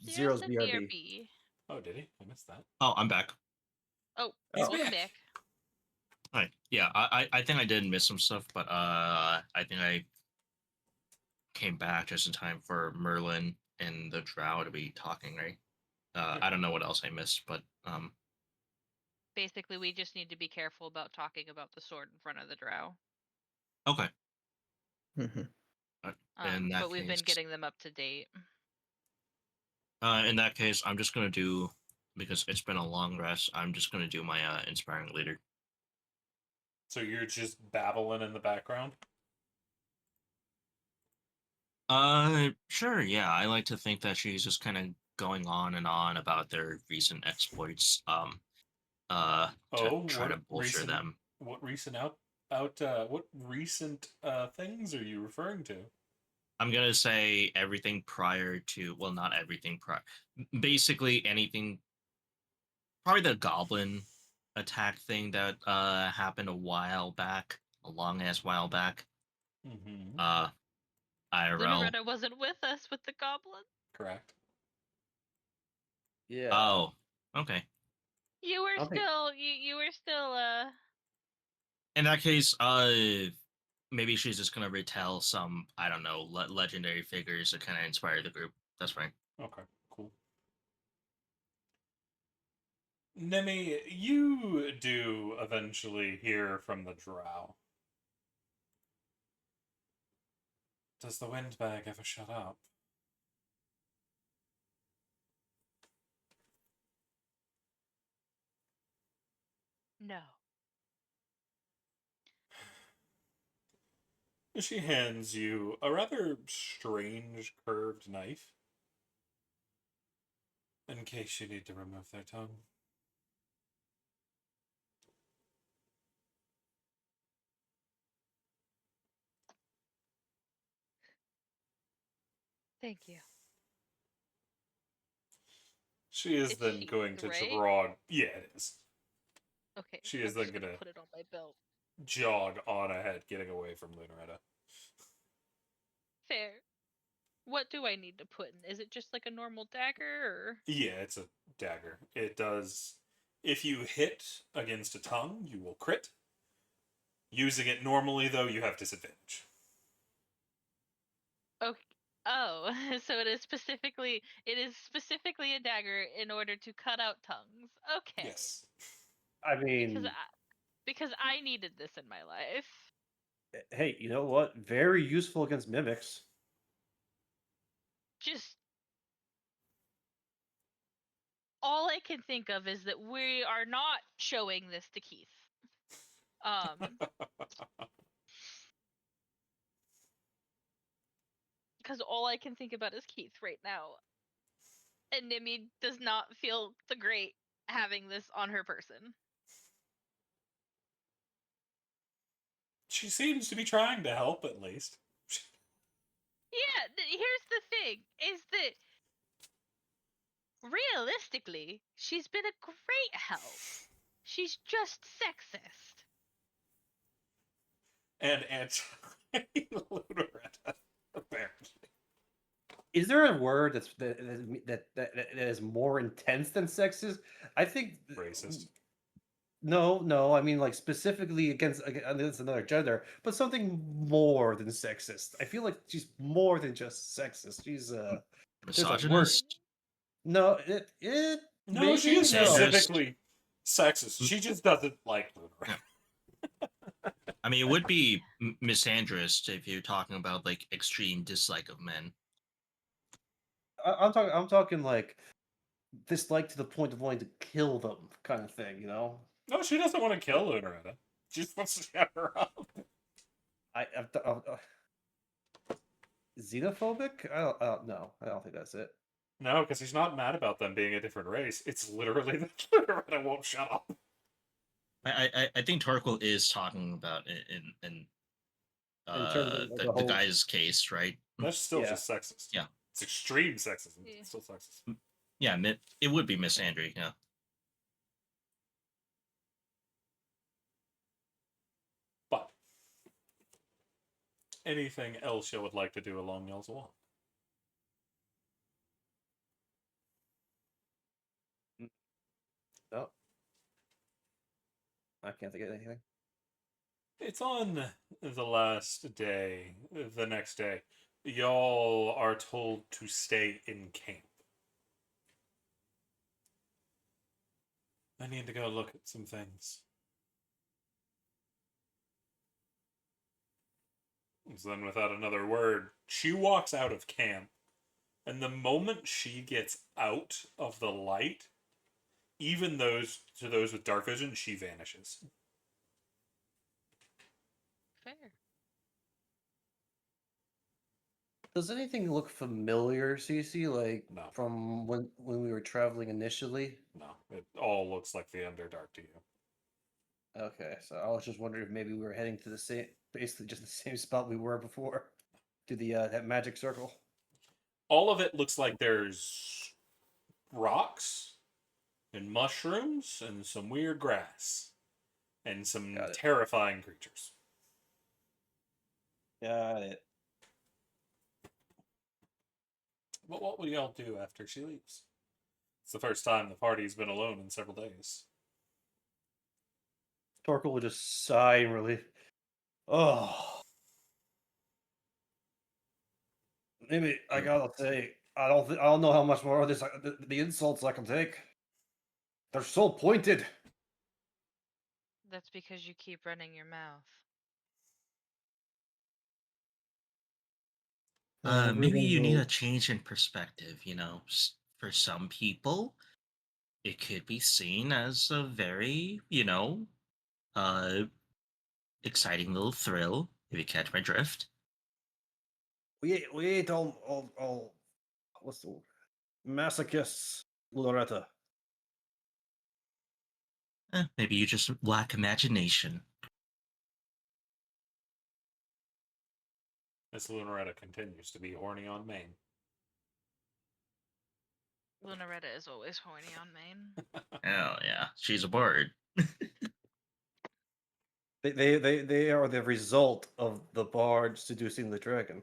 Zero's in BRB. BRB. Oh, did he? I missed that. Oh, I'm back. Oh, He's welcome back. back. Hi. Yeah, I think I did miss some stuff, but I think I came back just in time for Merlin and the Drow to be talking, right? I don't know what else I missed, but Basically, we just need to be careful about talking about the sword in front of the Drow. okay. Mhm. In that But we've been case- getting them up to date. In that case, I'm just gonna do, because it's been a long rest. I'm just gonna do my inspiring leader. So you're just babbling in the background? Sure. Yeah, I like to think that she's just kind of going on and on about their recent exploits. To try to bullshit them. What recent things are you referring to? I'm gonna say everything prior to, well, not everything prior, basically anything. Probably the goblin attack thing that happened a while back, a long ass while back. Mm-hmm. IRL. Lunaretta wasn't with us with the goblin. Correct. Yeah. Oh, okay. You were I don't think- still you were still In that case, maybe she's just gonna retell some, I don't know, legendary figures that kind of inspire the group. That's fine. Okay, cool. Nimi, you do eventually hear from the Drow. Does the windbag ever shut up? no. She hands you a rather strange curved knife. In case you need to remove their tongue. Thank you. She is It's then sheathed, going to right? draw. Yeah, it is. Okay. She I'm is then just gonna gonna put it on my belt. jog on ahead, getting away from Lunaretta. Fair. What do I need to put in? Is it just like a normal dagger or Yeah, it's a dagger. It does. If you hit against a tongue, you will crit. Using it normally, though, you have disadvantage. okay. Oh, so it is specifically a dagger in order to cut out tongues. Okay. Yes. I mean, Because I needed this in my life. hey, you know what? Very useful against mimics. Just all I can think of is that we are not showing this to Keith. Because all I can think about is Keith right now. And Nimi does not feel the great having this on her person. She seems to be trying to help, at least. Yeah, here's the thing, is that realistically, she's been a great help. She's just sexist. And anti-Lunaretta, apparently. Is there a word that is more intense than sexist? I think Racist. No. I mean, like specifically against another gender, but something more than sexist. I feel like she's more than just sexist. She's there's a word. Misogynist. No, No, she Maybe? is No. specifically sexist. She just doesn't like Lunar. I mean, it would be misandrist if you're talking about like extreme dislike of men. I'm talking. I'm talking like dislike to the point of wanting to kill them, kind of thing. You know. No, she doesn't want to kill Lunaretta. She just wants to shut her up. Xenophobic? I don't know. I don't think that's it. No, because he's not mad about them being a different race. It's literally that Lunaretta won't shut up. I think Torkel is talking about it in In terms of the, the whole, guy's case, right? That's still Yeah. just sexist. Yeah. It's extreme sexism. Yeah. It's still sexist. Yeah, it would be misandry. Yeah. But anything else you would like to do along y'all's walk? oh, I can't think of anything. It's on the last day, the next day. Y'all are told to stay in camp. I need to go look at some things. So then, without another word, she walks out of camp. And the moment she gets out of the light, even those with dark vision, she vanishes. Fair. Does anything look familiar, Cece? Like No. from when we were traveling initially? No, it all looks like the Underdark to you. Okay, so I was just wondering if maybe we were heading to the same, basically just the same spot we were before, to the that magic circle. All of it looks like there's rocks and mushrooms and some weird grass and some Got it. terrifying creatures. Got it. But what will y'all do after she leaves? It's the first time the party's been alone in several days. Torkel will just sigh in relief. Oh, maybe I gotta say, I don't know how much more of this the insults I can take. They're so pointed. That's because you keep running your mouth. Maybe you need a Will- change in perspective. You know, for some people, it could be seen as a very, uh, exciting little thrill. If you catch my drift. We ain't all what's the word? Masochists, Loretta. Maybe you just lack imagination. Miss Lunaretta continues to be horny on Maine. Lunaretta is always horny on Maine. Oh yeah, she's a bird. They are the result of the bard seducing the dragon.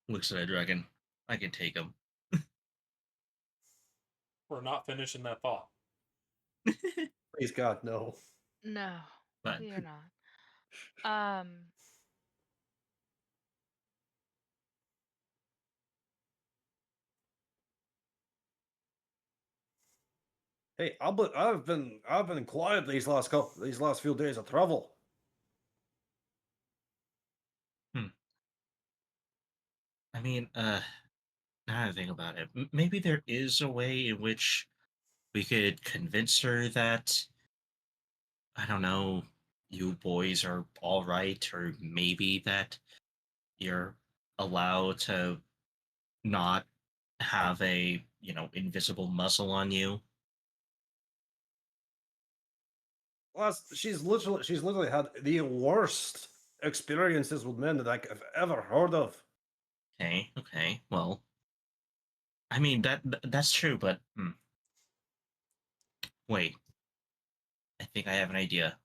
Looks at a dragon. I can take him. We're not finishing that thought. Please God, no. No, But you're not. Hey, I've been quiet these last few days of travel. I mean, now I think about it, maybe there is a way in which we could convince her that, I don't know, you boys are all right, or maybe that you're allowed to not have a, invisible muzzle on you. She's literally had the worst experiences with men that I've ever heard of. Okay, well, I mean, that's true, but wait, I think I have an idea.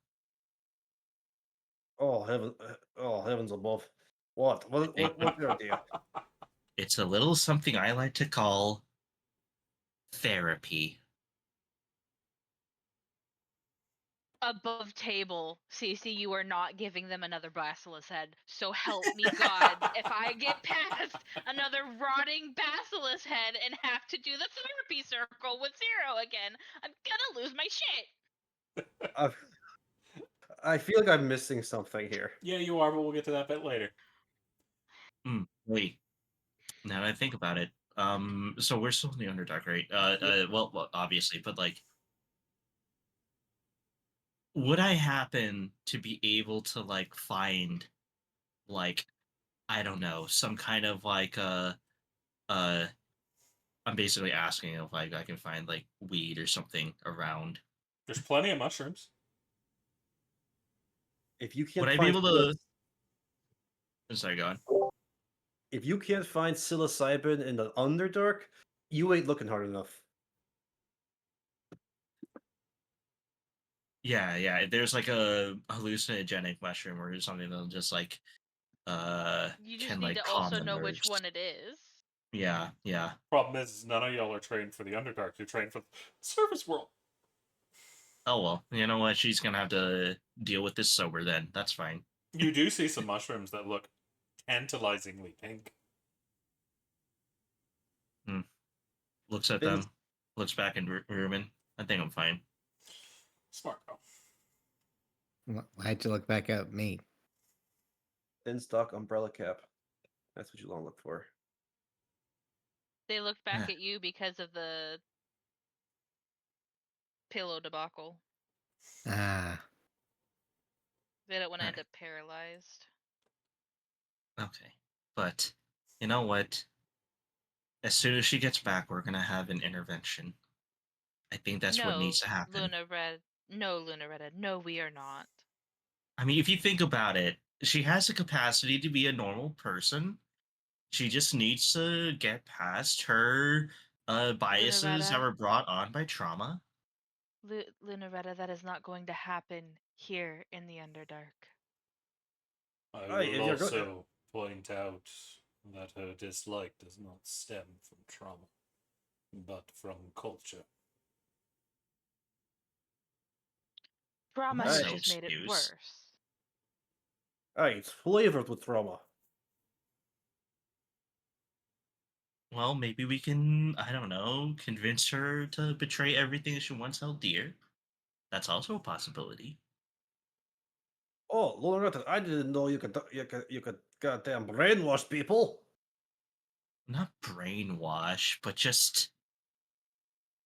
Oh heavens above! What's your idea? It's a little something I like to call therapy. above table, Cece, you are not giving them another basilisk head. So help me God, if I get past another rotting basilisk head and have to do the therapy circle with Zero again, I'm gonna lose my shit. I feel like I'm missing something here. Yeah, you are, but we'll get to that bit later. Wait. Now that I think about it, so we're still in the Underdark, right? Well, obviously, but like, would I happen to be able to like find, like, I don't know, some kind of like uh, I'm basically asking if like I can find like weed or something around. There's plenty of mushrooms. If you Would can't I be find able to? Sorry, go on. if you can't find psilocybin in the Underdark, you ain't looking hard enough. Yeah, yeah. If there's like a hallucinogenic mushroom or something that'll just like You just can need like to calm also the know which nerves. one it is. Yeah, yeah. Problem is none of y'all are trained for the Underdark. You're trained for the surface world. Oh well, you know what? She's gonna have to deal with this sober then. That's fine. You do see some mushrooms that look tantalizingly pink. Looks at Fin- them, looks back in Ruben. I think I'm fine. Smart girl. Why'd you look back at me? Thin stock umbrella cap. That's what you want to look for. They looked back Eh. at you because of the pillow debacle. Ah, They don't want to end Alright. up paralyzed. Okay, but you know what? As soon as she gets back, we're gonna have an intervention. I think that's what No, needs to happen. Luna Red. No, Luna Red. No, we are not. I mean, if you think about it, she has the capacity to be a normal person. She just needs to get past her biases that Lunaretta, were brought on by trauma. Lunaretta, that is not going to happen here in the Underdark. I Hey, will if you're good, also point out that her dislike does not stem from trauma, but from culture. Drama That's has Hey. no just made it excuse. worse. it's flavored with trauma. Well, maybe we can, I don't know, convince her to betray everything she once held dear. That's also a possibility. Oh, Loretta, I didn't know you could goddamn brainwash people. Not brainwash, but just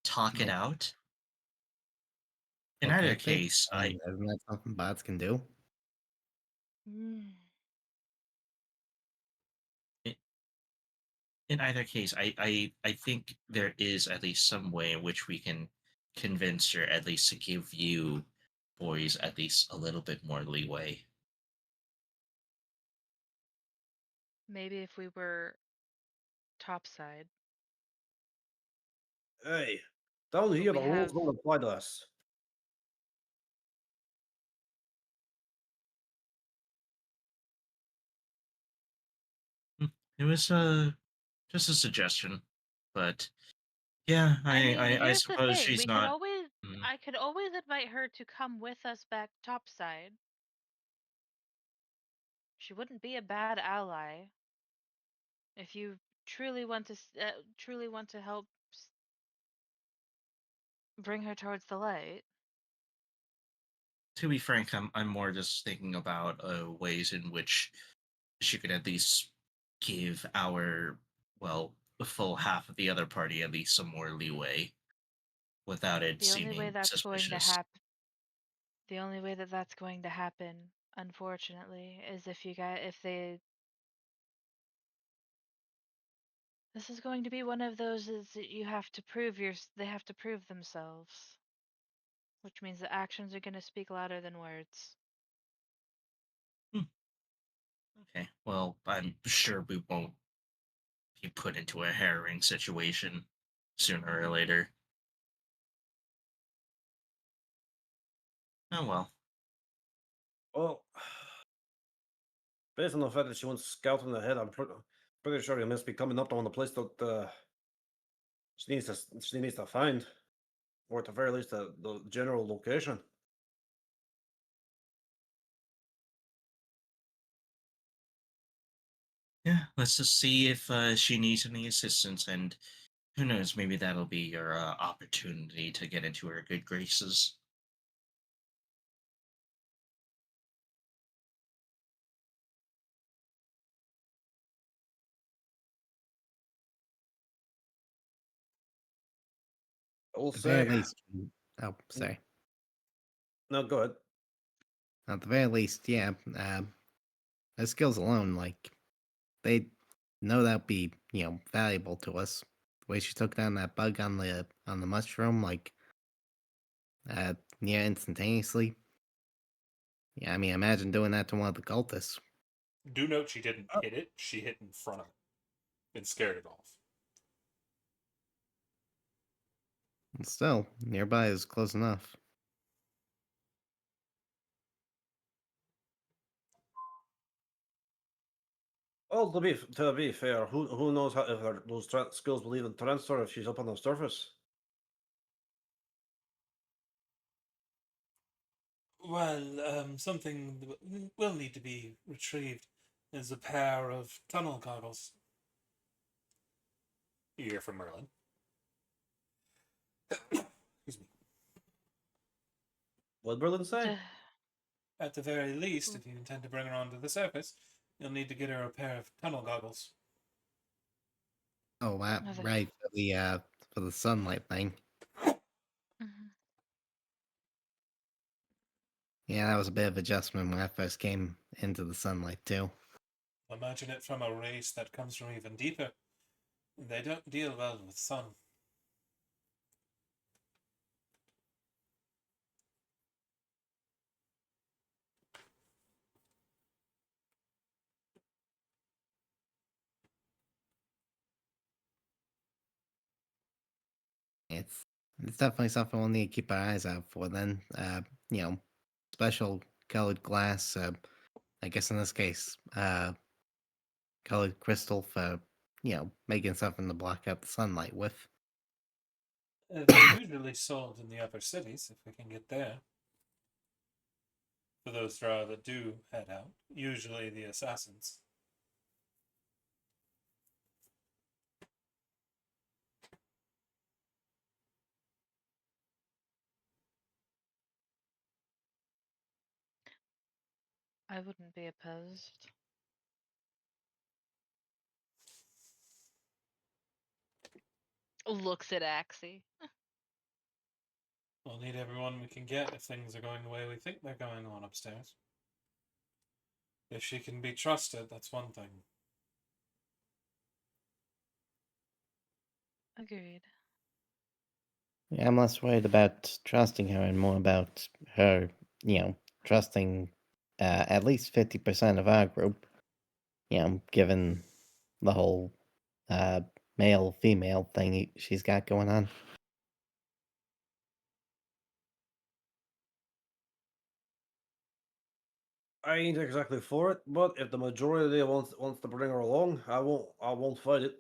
talk it Nope. out. In okay, either think. case, Isn't that something bots can do? Mm. in either case, I think there is at least some way in which we can convince her at least to give you boys at least a little bit more leeway. Maybe if we were topside. Hey, down But here we the rules have. don't apply to us. Hmm, it was just a suggestion, but yeah, I mean, I here's the suppose thing. she's We could not. always. Mm, I could always invite her to come with us back topside. She wouldn't be a bad ally if you truly want to truly want to help bring her towards the light. to be frank, I'm more just thinking about ways in which she could at least give our, well, the full half of the other party at least some more leeway without it The only way seeming that's going to suspicious. happen. The only way that that's going to happen, unfortunately, is if you guys if they. This is going to be one of those is that you have to prove they have to prove themselves, which means that actions are going to speak louder than words. Hmm, okay, well, I'm sure we won't be put into a harrowing situation sooner or later. Oh well. Well, based on the fact that she wants scouting ahead, I'm pretty sure you must be coming up on the place that she needs to find, or at the very least the general location. Yeah, let's just see if she needs any assistance, and who knows, maybe that'll be your opportunity to get into her good graces. I will At the very say. least, oh, sorry. No, go ahead. At the very least, yeah. Her skills alone, like they no doubt be valuable to us. The way she took down that bug on the mushroom, like near instantaneously. Yeah, I mean, imagine doing that to one of the cultists. Do note she didn't Uh, hit it, she hit in front of it and scared it off. And still, nearby is close enough. Well, to be fair, who knows how if those skills will even transfer if she's up on the surface? Well, something will need to be retrieved is a pair of tunnel goggles. You hear from Merlin. Excuse me. What Berlin say? At the very least, if you intend to bring her onto the surface, you'll need to get her a pair of tunnel goggles. Oh, wow, As a- right, for the sunlight thing. Mhm. Yeah, that was a bit of adjustment when I first came into the sunlight too. Imagine it from a race that comes from even deeper. They don't deal well with sun. It's it's definitely something we'll need to keep our eyes out for. Then, special colored glass. I guess in this case, colored crystal for making something to block out the sunlight with. They're usually sold in the upper cities if we can get there. For those Drow that do head out, usually the assassins. I wouldn't be opposed. Looks at Axie. We'll need everyone we can get if things are going the way we think they're going on upstairs. If she can be trusted, that's one thing. Agreed. Yeah, I'm less worried about trusting her and more about her, trusting at least 50% of our group. Given the whole male female thing she's got going on. I ain't exactly for it, but if the majority wants to bring her along, I won't fight it.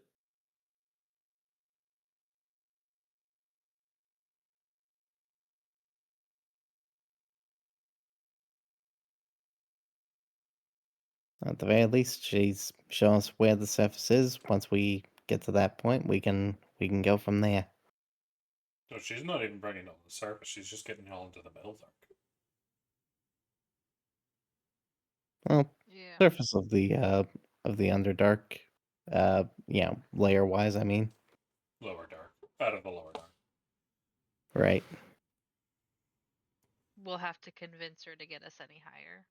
At the very least, she's shown us where the surface is. Once we get to that point, we can go from there. So she's not even bringing it on the surface, she's just getting y'all into the Middledark. Well, Yeah. surface of the Underdark, layer wise, I mean. Lowerdark. Out of the Lowerdark. Right. We'll have to convince her to get us any higher.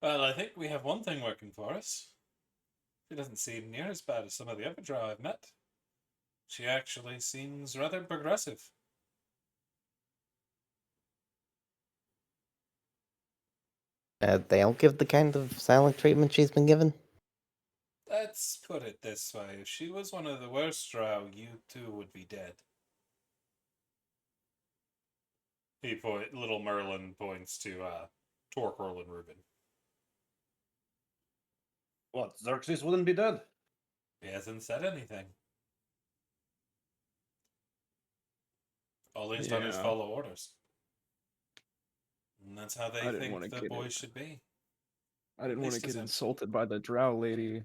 Well, I think we have one thing working for us. She doesn't seem near as bad as some of the other Drow I've met. She actually seems rather progressive. They'll give the kind of silent treatment she's been given. Let's put it this way, if she was one of the worst Drow, you too would be dead. Little Merlin points to Torquil and Reuben. What, Xerxes wouldn't be dead? He hasn't said anything. All he's done is Yeah. follow orders. And that's how they I didn't wanna think the get boys it. should be. I didn't want to Least get as empty. insulted by the Drow lady.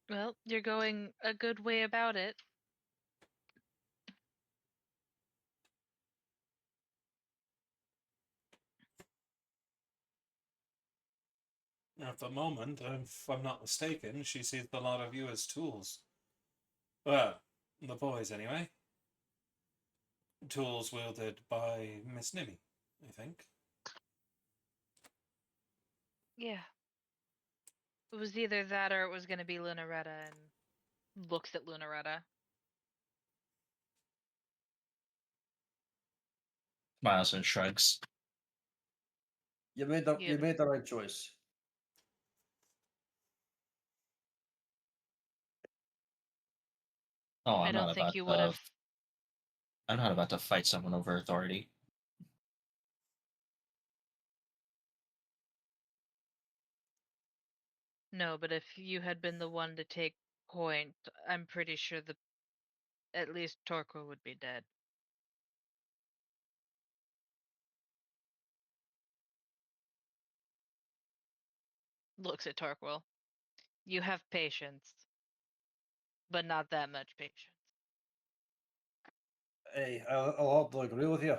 Well, you're going a good way about it. At the moment, if I'm not mistaken, she sees the lot of you as tools. Well, the boys anyway. Tools wielded by Miss Nimi, I think. Yeah. It was either that or it was going to be Lunaretta, and looks at Lunaretta. Smiles and shrugs. You made the You- right choice. Oh, I don't think you would have. I'm not about to fight someone over authority. No, but if you had been the one to take point, I'm pretty sure at least Torquil would be dead. Looks at Torquil. You have patience, but not that much patience. Hey, I'll have to agree with you.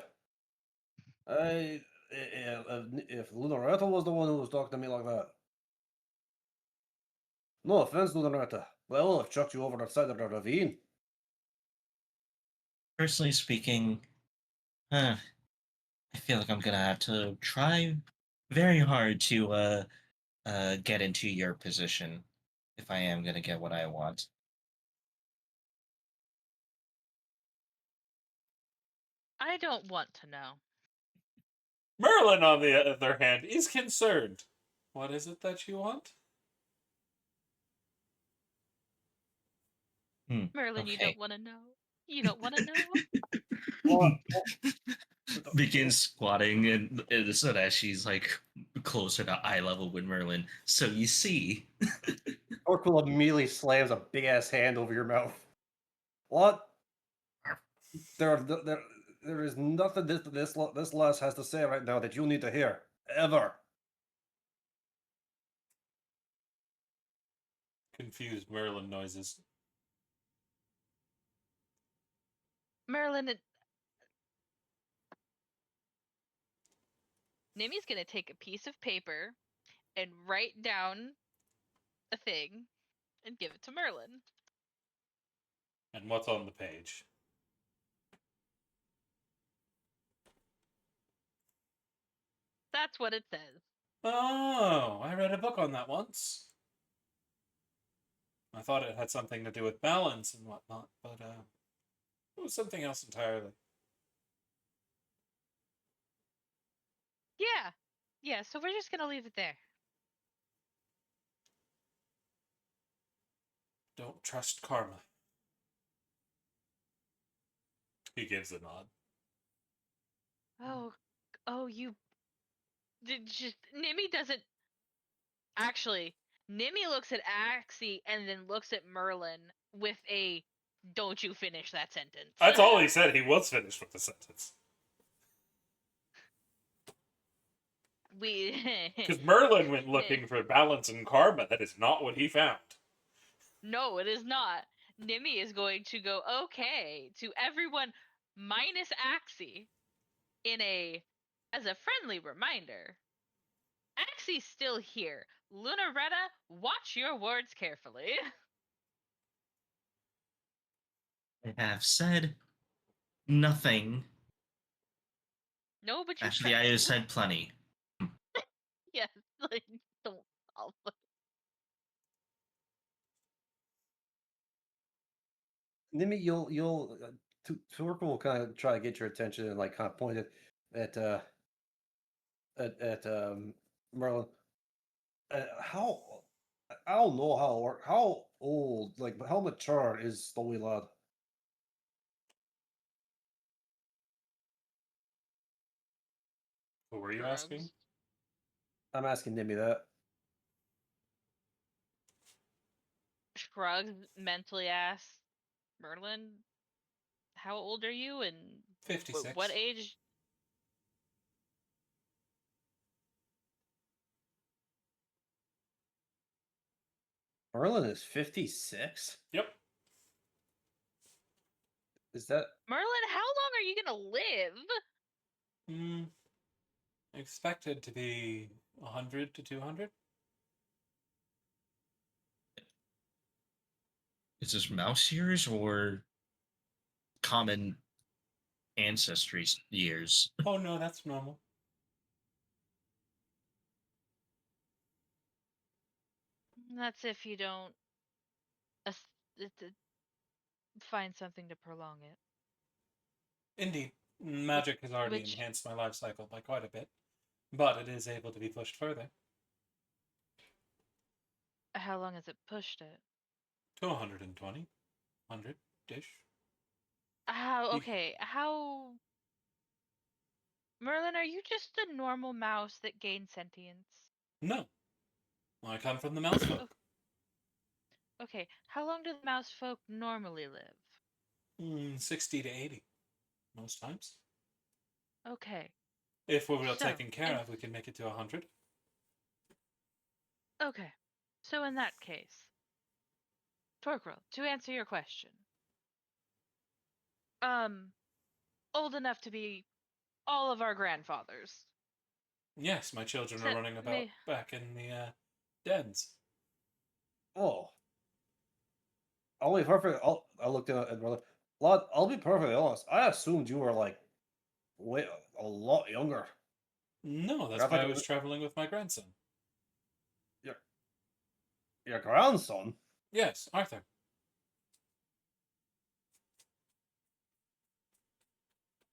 If Lunaretta was the one who was talking to me like that. No offense, Lunaretta. Well, I've chucked you over the side of the ravine. Personally speaking, I feel like I'm gonna have to try very hard to get into your position if I am gonna get what I want. I don't want to know. Merlin, on the other hand, is concerned. What is it that you want? Merlin, you Okay. don't want to know. You don't want to know. What? Begins squatting and so that she's like closer to eye level with Merlin. So you see, Torquil immediately slams a big ass hand over your mouth. What? There is nothing this lass has to say right now that you need to hear ever. Confused Merlin noises. Merlin, Nimi's gonna take a piece of paper and write down a thing and give it to Merlin. And what's on the page? That's what it says. Oh, I read a book on that once. I thought it had something to do with balance and whatnot, but it was something else entirely. Yeah. Yeah, so we're just gonna leave it there. Don't trust karma. He gives a nod. Oh, you did just Nimi doesn't actually. Nimi looks at Axie and then looks at Merlin with a "Don't you finish that sentence." That's all he said. He was finished with the sentence. Because Merlin went looking for balance and karma. That is not what he found. No, it is not. Nimi is going to go okay to everyone minus Axie as a friendly reminder. Axie's still here. Lunaretta, watch your words carefully. I have said nothing. No, but you're Actually, I friendly. have said plenty. Yes, like don't. I'll- Nimi, you'll Torquil will kind of try to get your attention and like kind of point it at Merlin. How I don't know how old, like how mature is the wee lad? Who were you Drugs. asking? I'm asking Nimi that. Shrugs, mentally asks Merlin, "How old are you?" And 56. what age? Merlin is 56. Yep. Is that? Merlin, how long are you gonna live? Expected to be 100 to 200. Is this mouse years or common ancestry years? Oh no, that's normal. That's if you don't find something to prolong it. Indeed, magic has already Which, enhanced my life cycle by quite a bit, but it is able to be pushed further how long has it pushed it? to 120, 100-ish. How, okay, how... Merlin, are you just a normal mouse that gains sentience? No, I come from the mouse folk. Okay, how long do the mouse folk normally live? 60 to 80, most times. Okay, If we're well so, taken care of, we can make it to 100. okay, so in that case, Torquil, to answer your question, old enough to be all of our grandfathers. Yes, my children are Except running about me. back in the dens. Oh, I'll be perfect. I looked at it, brother. Lad, I'll be perfectly honest. I assumed you were like way a lot younger. No, Like, that's I why thought I you was were traveling with my grandson. your grandson. Yes, Arthur.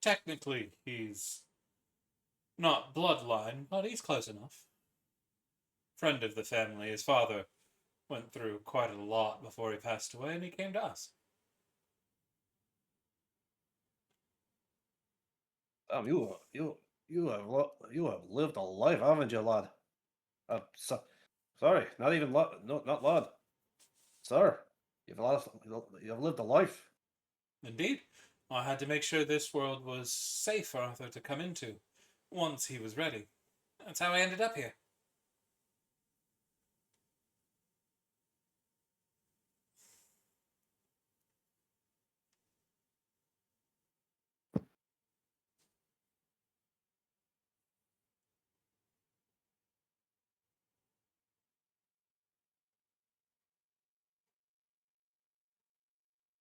Technically, he's not bloodline, but he's close enough. Friend of the family. His father went through quite a lot before he passed away, and he came to us. You have lived a life, haven't you, lad? Sorry, not even lad. No, not lad. Sir, you have lived a life. Indeed, I had to make sure this world was safe for Arthur to come into once he was ready. That's how I ended up here.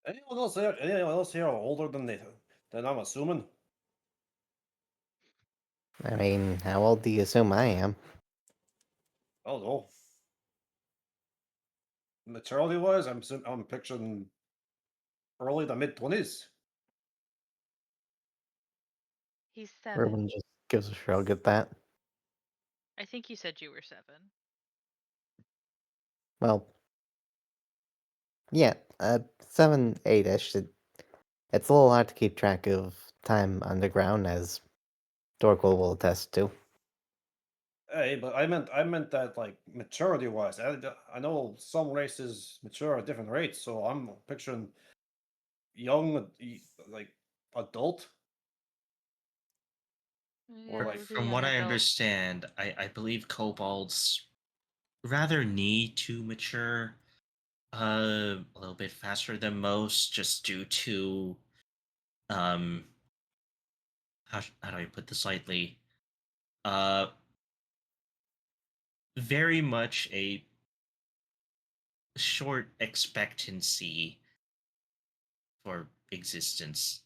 Anyone else here older than I'm assuming? I mean, how old do you assume I am? Oh no. Maturity wise, I'm picturing early to mid 20s. He's 7. Ruben just gives a shrug at that. I think you said you were 7. Well, yeah, 7, 8-ish. It's a little hard to keep track of time underground, as Dorquil will attest to. Hey, but I meant that like maturity wise. I know some races mature at different rates, so I'm picturing young, like adult, or Yeah, like the From young what I adult. understand, I believe kobolds rather need to mature a little bit faster than most, just due to um how do I put this lightly? Uh, very much a short expectancy for existence.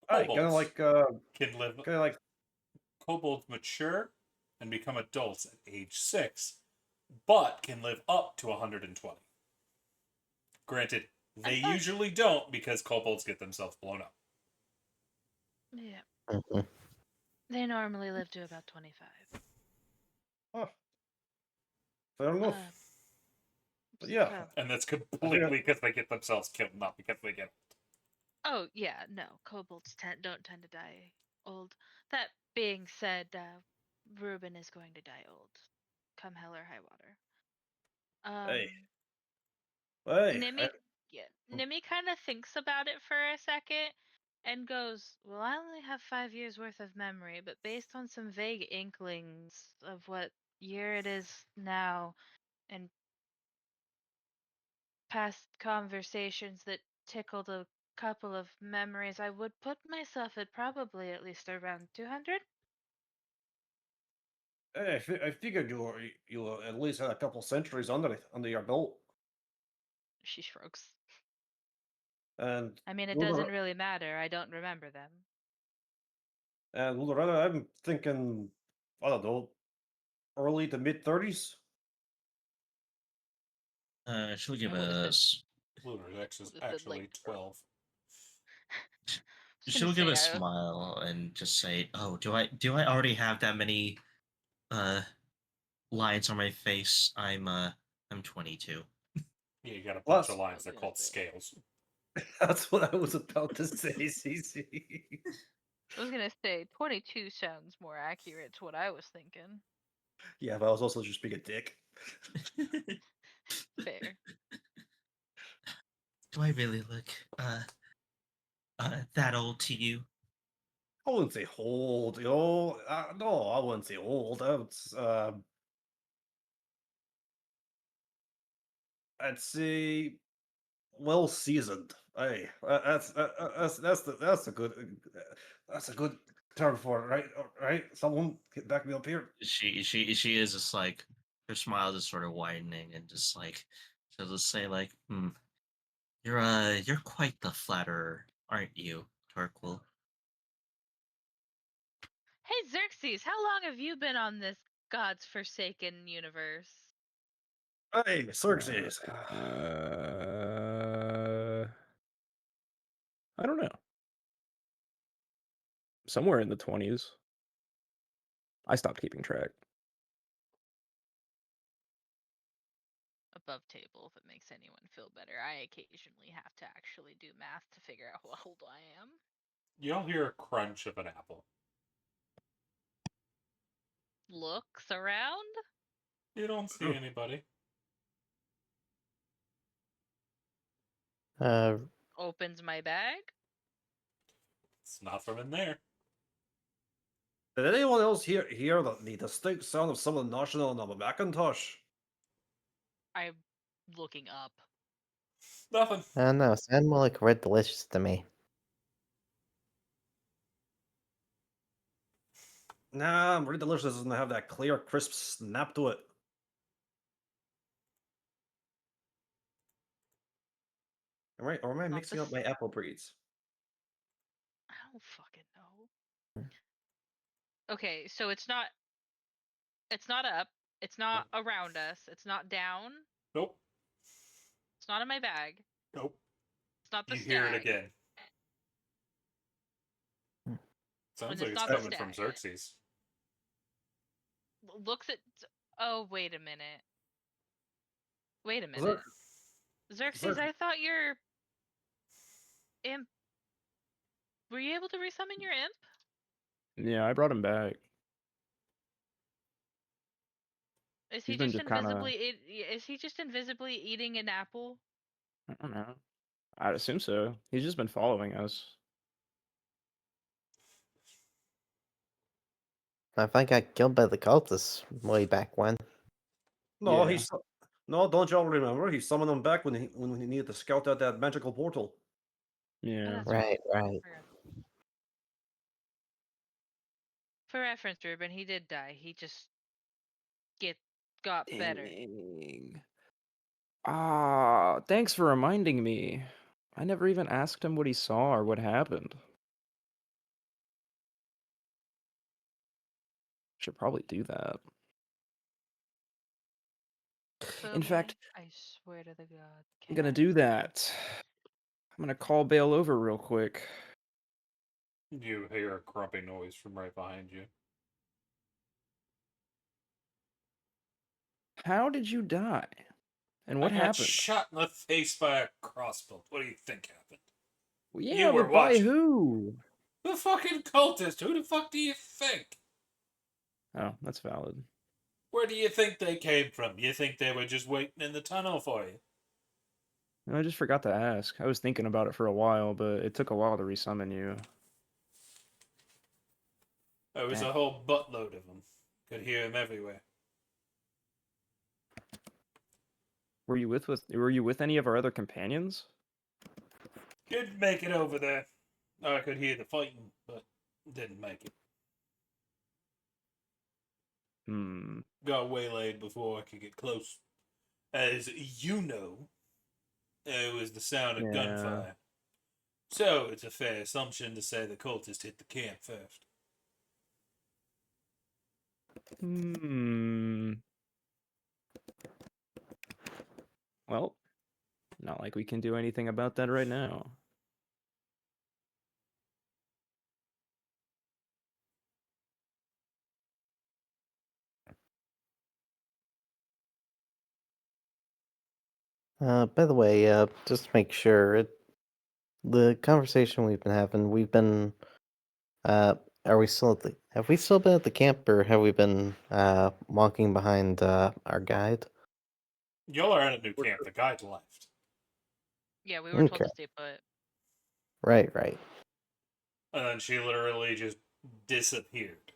kind Kobolds can live. of like Kobolds mature and become adults at age 6, but can live up to 120. Granted, they usually don't because kobolds get themselves blown up. Yeah, Mhm. they normally live to about 25. oh, fair enough. Uh, But yeah, so, And that's I think completely because they get themselves killed, not because they get. oh yeah, no, kobolds don't tend to die old. That being said, Ruben is going to die old, come hell or high water. hey, hey, Nimi, yeah, Nimi kind of thinks about it for a second and goes, "Well, I only have 5 years worth of memory, but based on some vague inklings of what year it is now, and past conversations that tickled a couple of memories, I would put myself at probably at least around 200. Hey, I figured you at least had a couple centuries under your belt. She shrugs. And I mean, it Lulder- doesn't really matter. I don't remember them. and Lulderella, I'm thinking, I don't know, early to mid 30s. She'll give I would've said- us. Lunar X is Would've said actually late 12. was gonna She'll give say, a smile and just say, "Oh, do I already have that many lines on my face? I'm 22." Yeah, you got a bunch Plus- of I lines was they're gonna called say. scales. That's what I was about to say, CC. I was gonna say 22 sounds more accurate to what I was thinking. Yeah, but I was also just being a dick. Fair. Do I really look that old to you? I wouldn't say old, you know. No, I wouldn't say old. I'd say well seasoned. Hey, that's a good term for it, right? Right? Someone get back me up here. She is just like, her smile is sort of widening and just like, she'll just say like, you're quite the flatterer, aren't you, Torquil? Hey Xerxes, how long have you been on this God's forsaken universe? Hey, Xerxes. I don't know. Somewhere in the 20s. I stopped keeping track. Above table, if it makes anyone feel better. I occasionally have to actually do math to figure out how old I am. You don't hear a crunch of an apple. Looks around? You don't see anybody. Opens my bag? It's not from in there. Did anyone else hear the distinct sound of someone national on a Macintosh? I'm looking up. Nothing. I don't know. Sound more like red delicious to me. Nah, Red Delicious doesn't have that clear, crisp snap to it. Or am I Not mixing this- up my apple breeds? I don't fucking know. Okay, so it's not up, it's not around us, it's not down, Nope. it's not in my bag, Nope. it's not the You stag. hear it again. Sounds When like it's it's not the coming from stag. Xerxes. Looks at oh wait a minute. Wait a Xer- minute. Xerxes, Xer- I thought your imp. Were you able to resummon your imp? Yeah, I brought him back. Is He's he been just just kinda- invisibly is he just invisibly eating an apple? I don't know. I'd assume so. He's just been following us. I think I got killed by the cultists way back when. No, Yeah. no. Don't y'all remember? He summoned them back when he needed to scout out that magical portal. Yeah. that's Right, right. For reference, Ruben, he did die. He just got better. Dang. Ah, thanks for reminding me. I never even asked him what he saw or what happened. Should probably do that. So In fact, I swear to the God. I'm gonna cat. do that. I'm gonna call Bale over real quick. You hear a grumpy noise from right behind you. How did you die? And what I got happened? shot in the face by a crossbow. What do you think happened? Well, You yeah, were but by watching. who? The fucking cultist. Who the fuck do you think? Oh, that's valid. Where do you think they came from? You think they were just waiting in the tunnel for you? I just forgot to ask. I was thinking about it for a while, but it took a while to resummon you. There was Dang. a whole buttload of them. Could hear them everywhere. Were you with any of our other companions? Didn't make it over there. I could hear the fighting, but didn't make it. Hmm. Got waylaid before I could get close. As you know, it was the sound of Yeah. gunfire. So it's a fair assumption to say the cultist hit the camp first. Hmm. Well, not like we can do anything about that right now. By the way, just to make sure, the conversation we've been having, uh, are we still have we still been at the camp, or have we been, walking behind, our guide? Y'all are at a new camp. The guide left. Yeah, we were told Okay, to stay put. right. And then she literally just disappeared.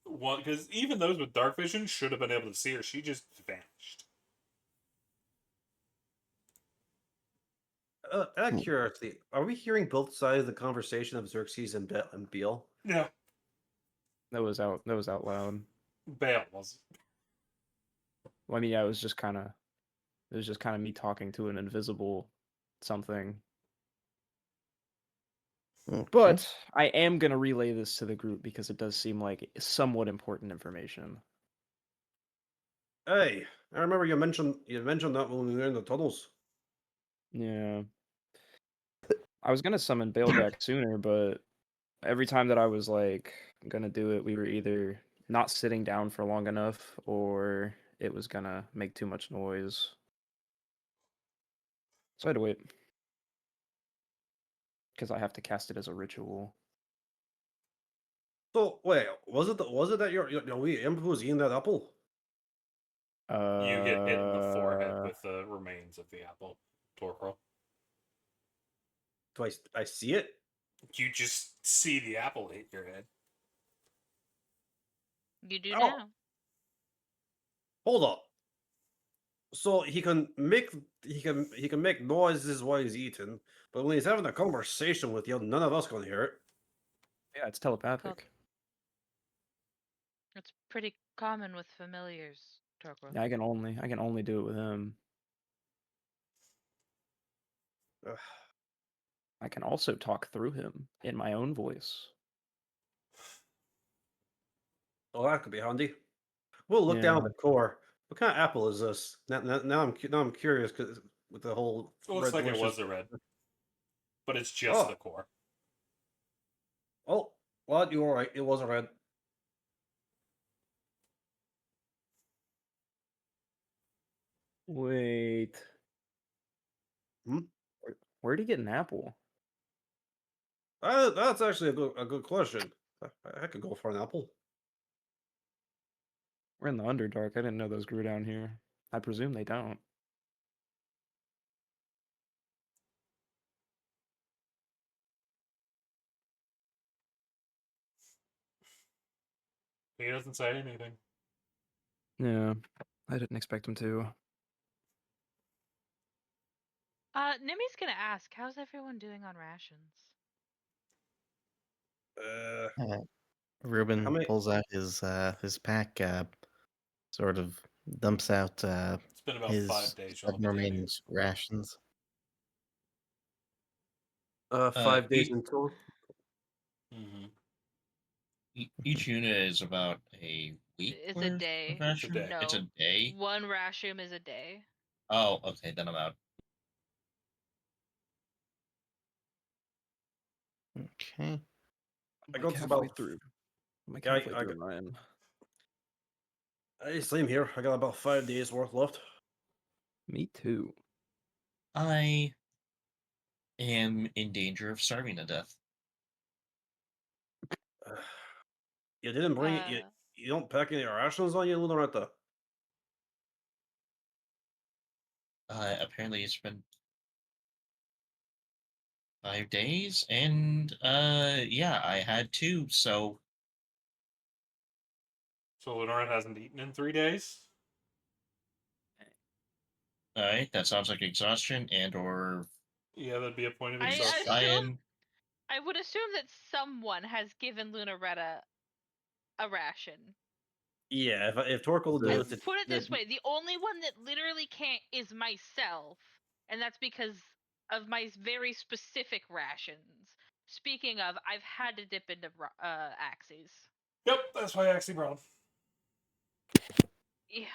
Because even those with dark vision should have been able to see her. She just vanished. Out of Hmm. curiosity, are we hearing both sides of the conversation of Xerxes and Beal? Yeah, That was out loud. Bale was. Well, I mean, yeah, it was just kind of me talking to an invisible something. Okay. But I am gonna relay this to the group because it does seem like somewhat important information. Hey, I remember you mentioned that when we were in the tunnels. Yeah. I was gonna summon Bale back sooner, but every time that I was like gonna do it, we were either not sitting down for long enough or it was gonna make too much noise. So I had to wait. Because I have to cast it as a ritual. So wait, was it that your imp who was eating that apple? You get hit in the forehead Uh, with the remains of the apple, Torquil. Do I see it? You just see the apple hit your head. You do Oh, now. hold up. So he can make noises while he's eating, but when he's having a conversation with you, none of us can hear it. yeah, it's Called. telepathic. It's pretty common with familiars, Torquil. Yeah, I can only do it with him. Ugh. I can also talk through him in my own voice. Oh, that could be handy. We'll look down Yeah. at the core. What kind of apple is this? Now I'm curious because with the whole It looks red like it delicious. was a red, but it's just Oh, the core. oh, well, you were right. It was a red. Wait. Hmm? Where'd he get an apple? That's actually a good question. I could go for an apple. We're in the Underdark. I didn't know those grew down here. I presume they don't. He doesn't say anything. Yeah, I didn't expect him to. Nimi's gonna ask, how's everyone doing on rations? Uh, Uh, how Ruben many? pulls out his pack, sort of dumps out, It's been about 5 his days. Y'all 7 been eating. remaining rations. 5 days E- until. Mm-hmm. Each unit is about a week It's a worth of day. It's a ration. day. It's a No. day. One ration is a day. Oh, okay, then I'm out. Okay. I'm I like got to halfway about. through. I'm like Yeah, halfway through Ryan. Same here. I got about 5 days worth left. Me too. I am in danger of starving to death. You didn't bring it. Uh, You don't pack any rations on you, Lunaretta. Apparently it's been 5 days, and yeah, I had two, so So Lenora hasn't eaten in 3 days? All right, that sounds like exhaustion and or Yeah, that'd be a point of I exhaustion. assume cyan. I would assume that someone has given Lunaretta a ration. Yeah, if Torkel will do I it, put it this way: the only one that literally can't is myself, and that's because of my very specific rations. Speaking of, I've had to dip into axes. Yep, that's why I actually brought him. Yeah.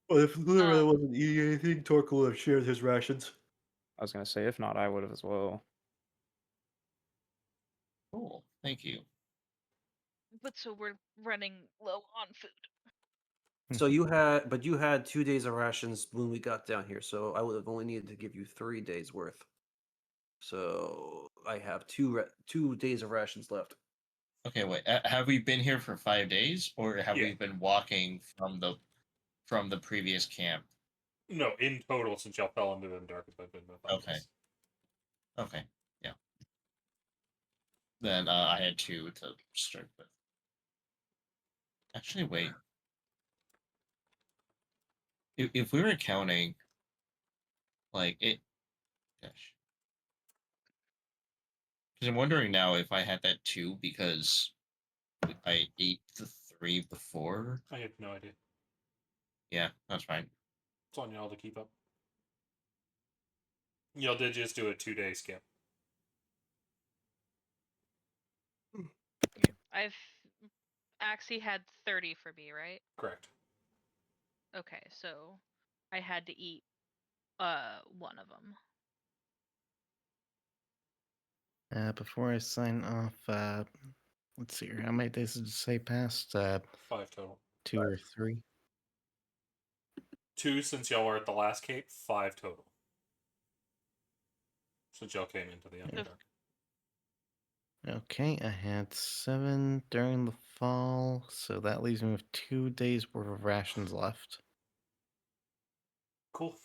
Well, if Luna Um, wasn't eating anything, Torkel would have shared his rations. I was gonna say, if not, I would have as well. Cool. Thank you. but so we're running low on food. So you had 2 days of rations when we got down here. So I would have only needed to give you 3 days worth. So I have 2 days of rations left. Okay, wait. Have we been here for 5 days, or have we Yeah. been walking from the previous camp? No, in total, since y'all fell into the darkest, I've been about 5 Okay. days. Okay, yeah. Then I had 2 to start with. Actually, wait. If we were counting, like it, gosh, because I'm wondering now if I had that 2 because I ate the 3 before. I have no idea. Yeah, that's fine. It's on y'all to keep up. Y'all did just do a 2-day skip. I've Axie had 30 for me, right? Correct. Okay, so I had to eat one of them. Before I sign off, let's see here. How many days did it say passed? 5 total. 2 or 3? 2 since y'all were at the last cape. 5 total. Since y'all came into the Underdark. Okay, I had 7 during the fall, so that leaves me with 2 days worth of rations left. Cool.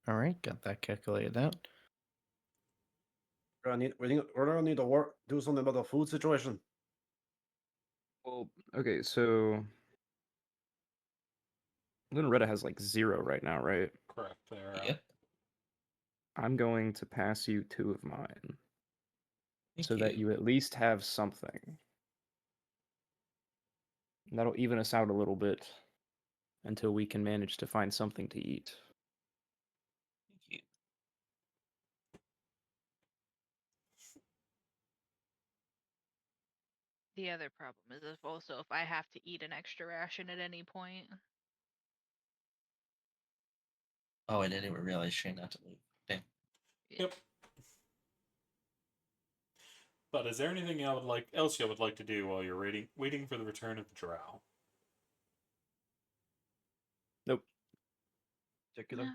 All right, got that calculated out. We're gonna need to do something about the food situation. Well, okay, so Lunaretta has like 0 right now, right? Correct. There. Yep. I'm going to pass you 2 of mine, Thank so that you at least have something. And that'll even us out a little bit until we can manage to find something to eat. Thank you. The other problem is also if I have to eat an extra ration at any point. Oh, I didn't even realize Shane had to leave. Dang. Yep. But is there anything else y'all would like to do while you're waiting for the return of the Drow? Nope. Particular. Nah.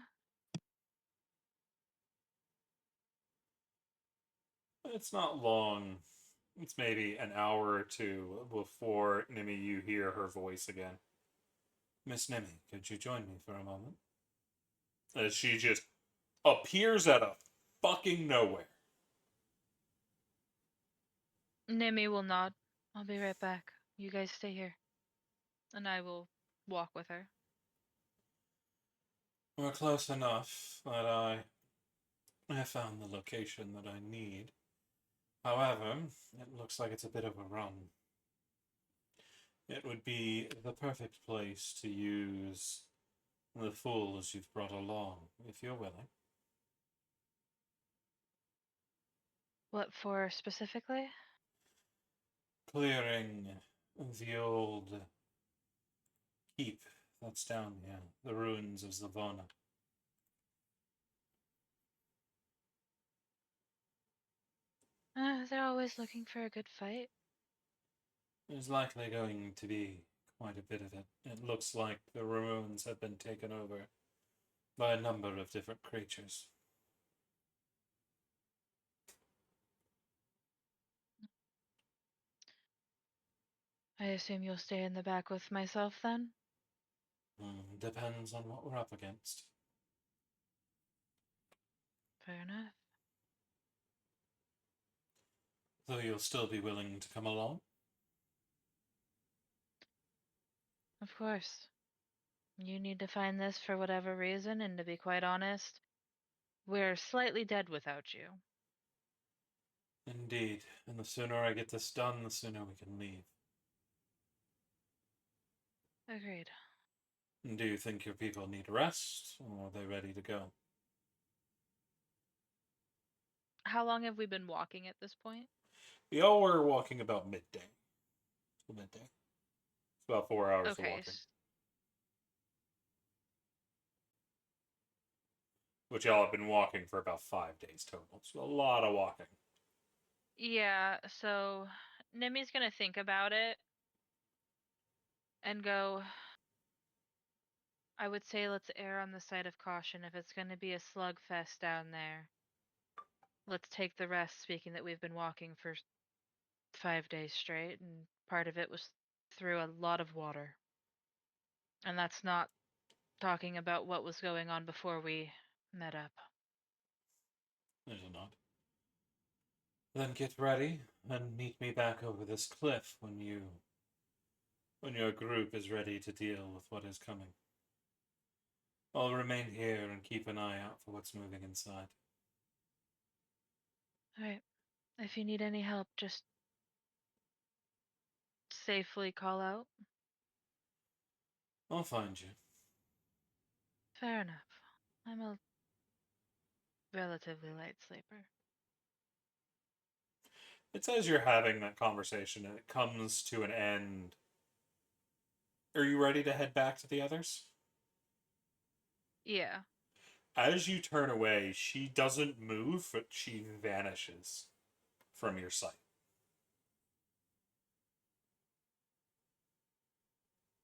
It's not long. It's maybe an hour or 2 before Nimi you hear her voice again. Miss Nimi, could you join me for a moment? As she just appears out of fucking nowhere. Nimi will nod. I'll be right back. You guys stay here. And I will walk with her. We're close enough that I found the location that I need. However, it looks like it's a bit of a run. It would be the perfect place to use the fools you've brought along, if you're willing. What for specifically? Clearing the old keep that's down here, the ruins of Zavona. They're always looking for a good fight. There's likely going to be quite a bit of it. It looks like the ruins have been taken over by a number of different creatures. I assume you'll stay in the back with myself then? Depends on what we're up against. Fair enough. Though you'll still be willing to come along. Of course. You need to find this for whatever reason, and to be quite honest, we're slightly dead without you. Indeed. And the sooner I get this done, the sooner we can leave. Agreed. Do you think your people need rest, or are they ready to go? How long have we been walking at this point? We all were walking about midday. Midday. It's about 4 hours of Okay. walking. Which y'all have been walking for about 5 days total. So a lot of walking. Yeah, so Nimi's gonna think about it and go, I would say let's err on the side of caution. If it's gonna be a slugfest down there, let's take the rest, speaking that we've been walking for 5 days straight, and part of it was through a lot of water. And that's not talking about what was going on before we met up. There's a nod. Then get ready and meet me back over this cliff when your group is ready to deal with what is coming. I'll remain here and keep an eye out for what's moving inside. Alright. If you need any help, just safely call out. I'll find you. Fair enough. I'm a relatively light sleeper. It's as you're having that conversation and it comes to an end. Are you ready to head back to the others? Yeah. As you turn away, she doesn't move, but she vanishes from your sight.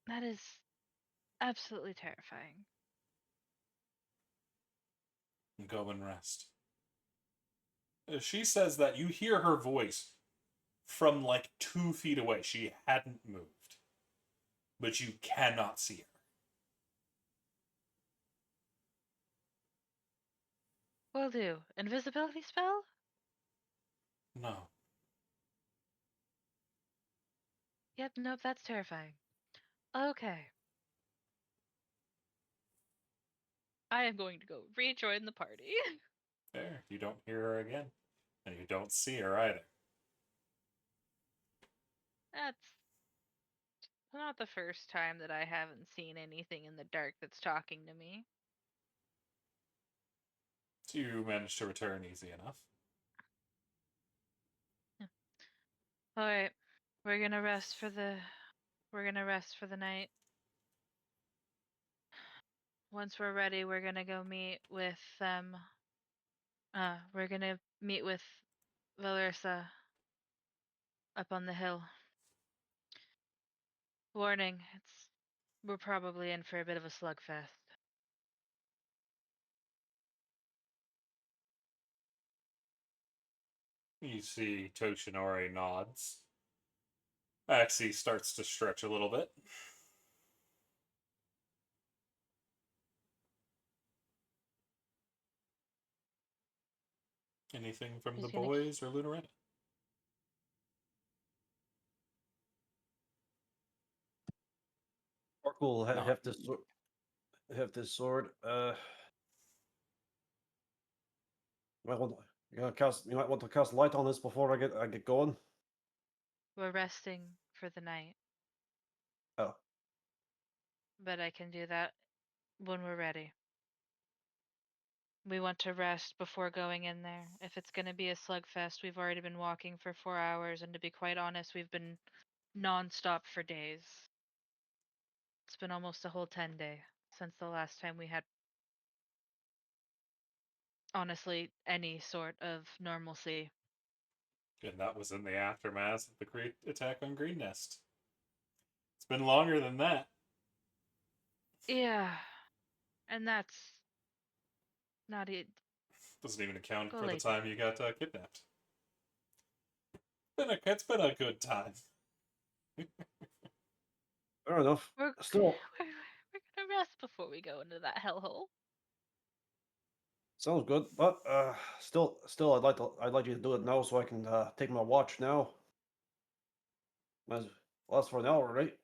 That is absolutely terrifying. Go and rest. She says that you hear her voice from like 2 feet away. She hadn't moved, but you cannot see her. Will do. Invisibility spell? No. Yep, nope, that's terrifying. Okay. I am going to go rejoin the party. There, you don't hear her again. And you don't see her either. That's not the first time that I haven't seen anything in the dark that's talking to me. So you managed to return easy enough. Alright. We're gonna rest for the night. Once we're ready, we're gonna go meet with them. We're gonna meet with Valersa up on the hill. Warning, we're probably in for a bit of a slugfest. You see Toshinori nods. Axie starts to stretch a little bit. Anything from He's the gonna boys or Lunaretta? Orc will No. have this sword. You might want to cast light on this before I get going. We're resting for the night, Oh, but I can do that when we're ready. We want to rest before going in there. If it's going to be a slugfest, we've already been walking for 4 hours, and to be quite honest, we've been non-stop for days. It's been almost a whole 10-day since the last time we had, honestly, any sort of normalcy. And that was in the aftermath of the great attack on Green Nest. It's been longer than that. Yeah, and that's not it. Doesn't even account Go for the lady. time you got kidnapped. It's been a good time. fair enough. We're Still, we're gonna rest before we go into that hellhole. sounds good, but still, I'd like you to do it now so I can take my watch now. As lasts for an hour, right?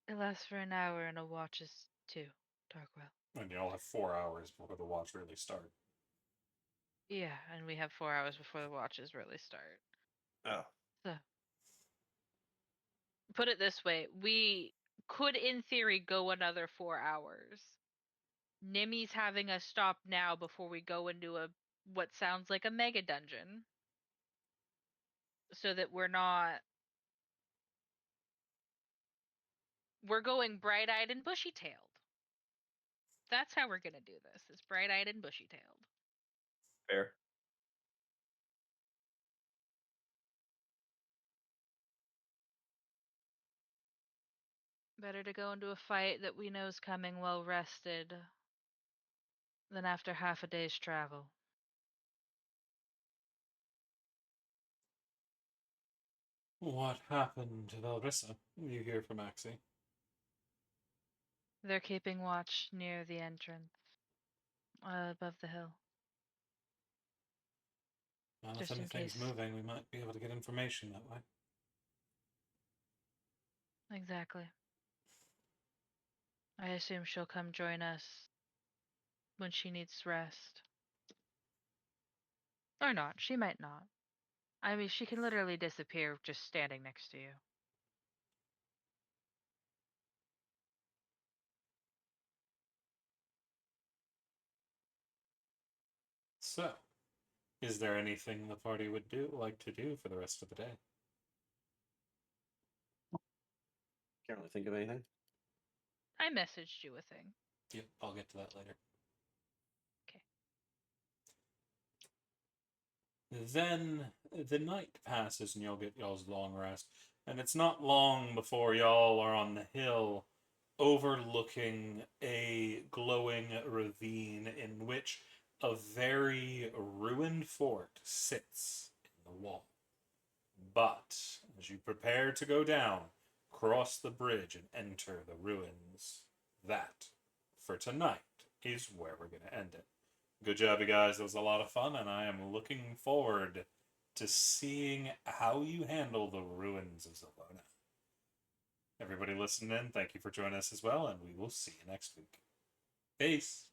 It lasts for an hour and a watch is 2, Darkwell. And you'll have 4 hours before the watch really starts. Yeah, and we have 4 hours before the watches really start. Oh, So, put it this way, we could, in theory, go another 4 hours. Nimi's having us stop now before we go into what sounds like a mega dungeon, so that we're going bright-eyed and bushy-tailed. That's how we're gonna do this. Is bright-eyed and bushy-tailed. fair. Better to go into a fight that we know is coming well rested than after half a day's travel. What happened to Valrissa? You hear from Axie. They're keeping watch near the entrance, above the hill. Well, Just if in anything's case. moving, we might be able to get information that way. Exactly. I assume she'll come join us when she needs rest. Or not. She might not. I mean, she can literally disappear just standing next to you. So, is there anything the party would like to do for the rest of the day? Can't really think of anything. I messaged you a thing. Yep, I'll get to that later. Okay. Then the night passes and y'all get y'all's long rest. And it's not long before y'all are on the hill overlooking a glowing ravine in which a very ruined fort sits in the wall. But as you prepare to go down, cross the bridge and enter the ruins, that, for tonight, is where we're going to end it. Good job, you guys. It was a lot of fun, and I am looking forward to seeing how you handle the ruins of Zelona. Everybody listening in, thank you for joining us as well, and we will see you next week. Peace.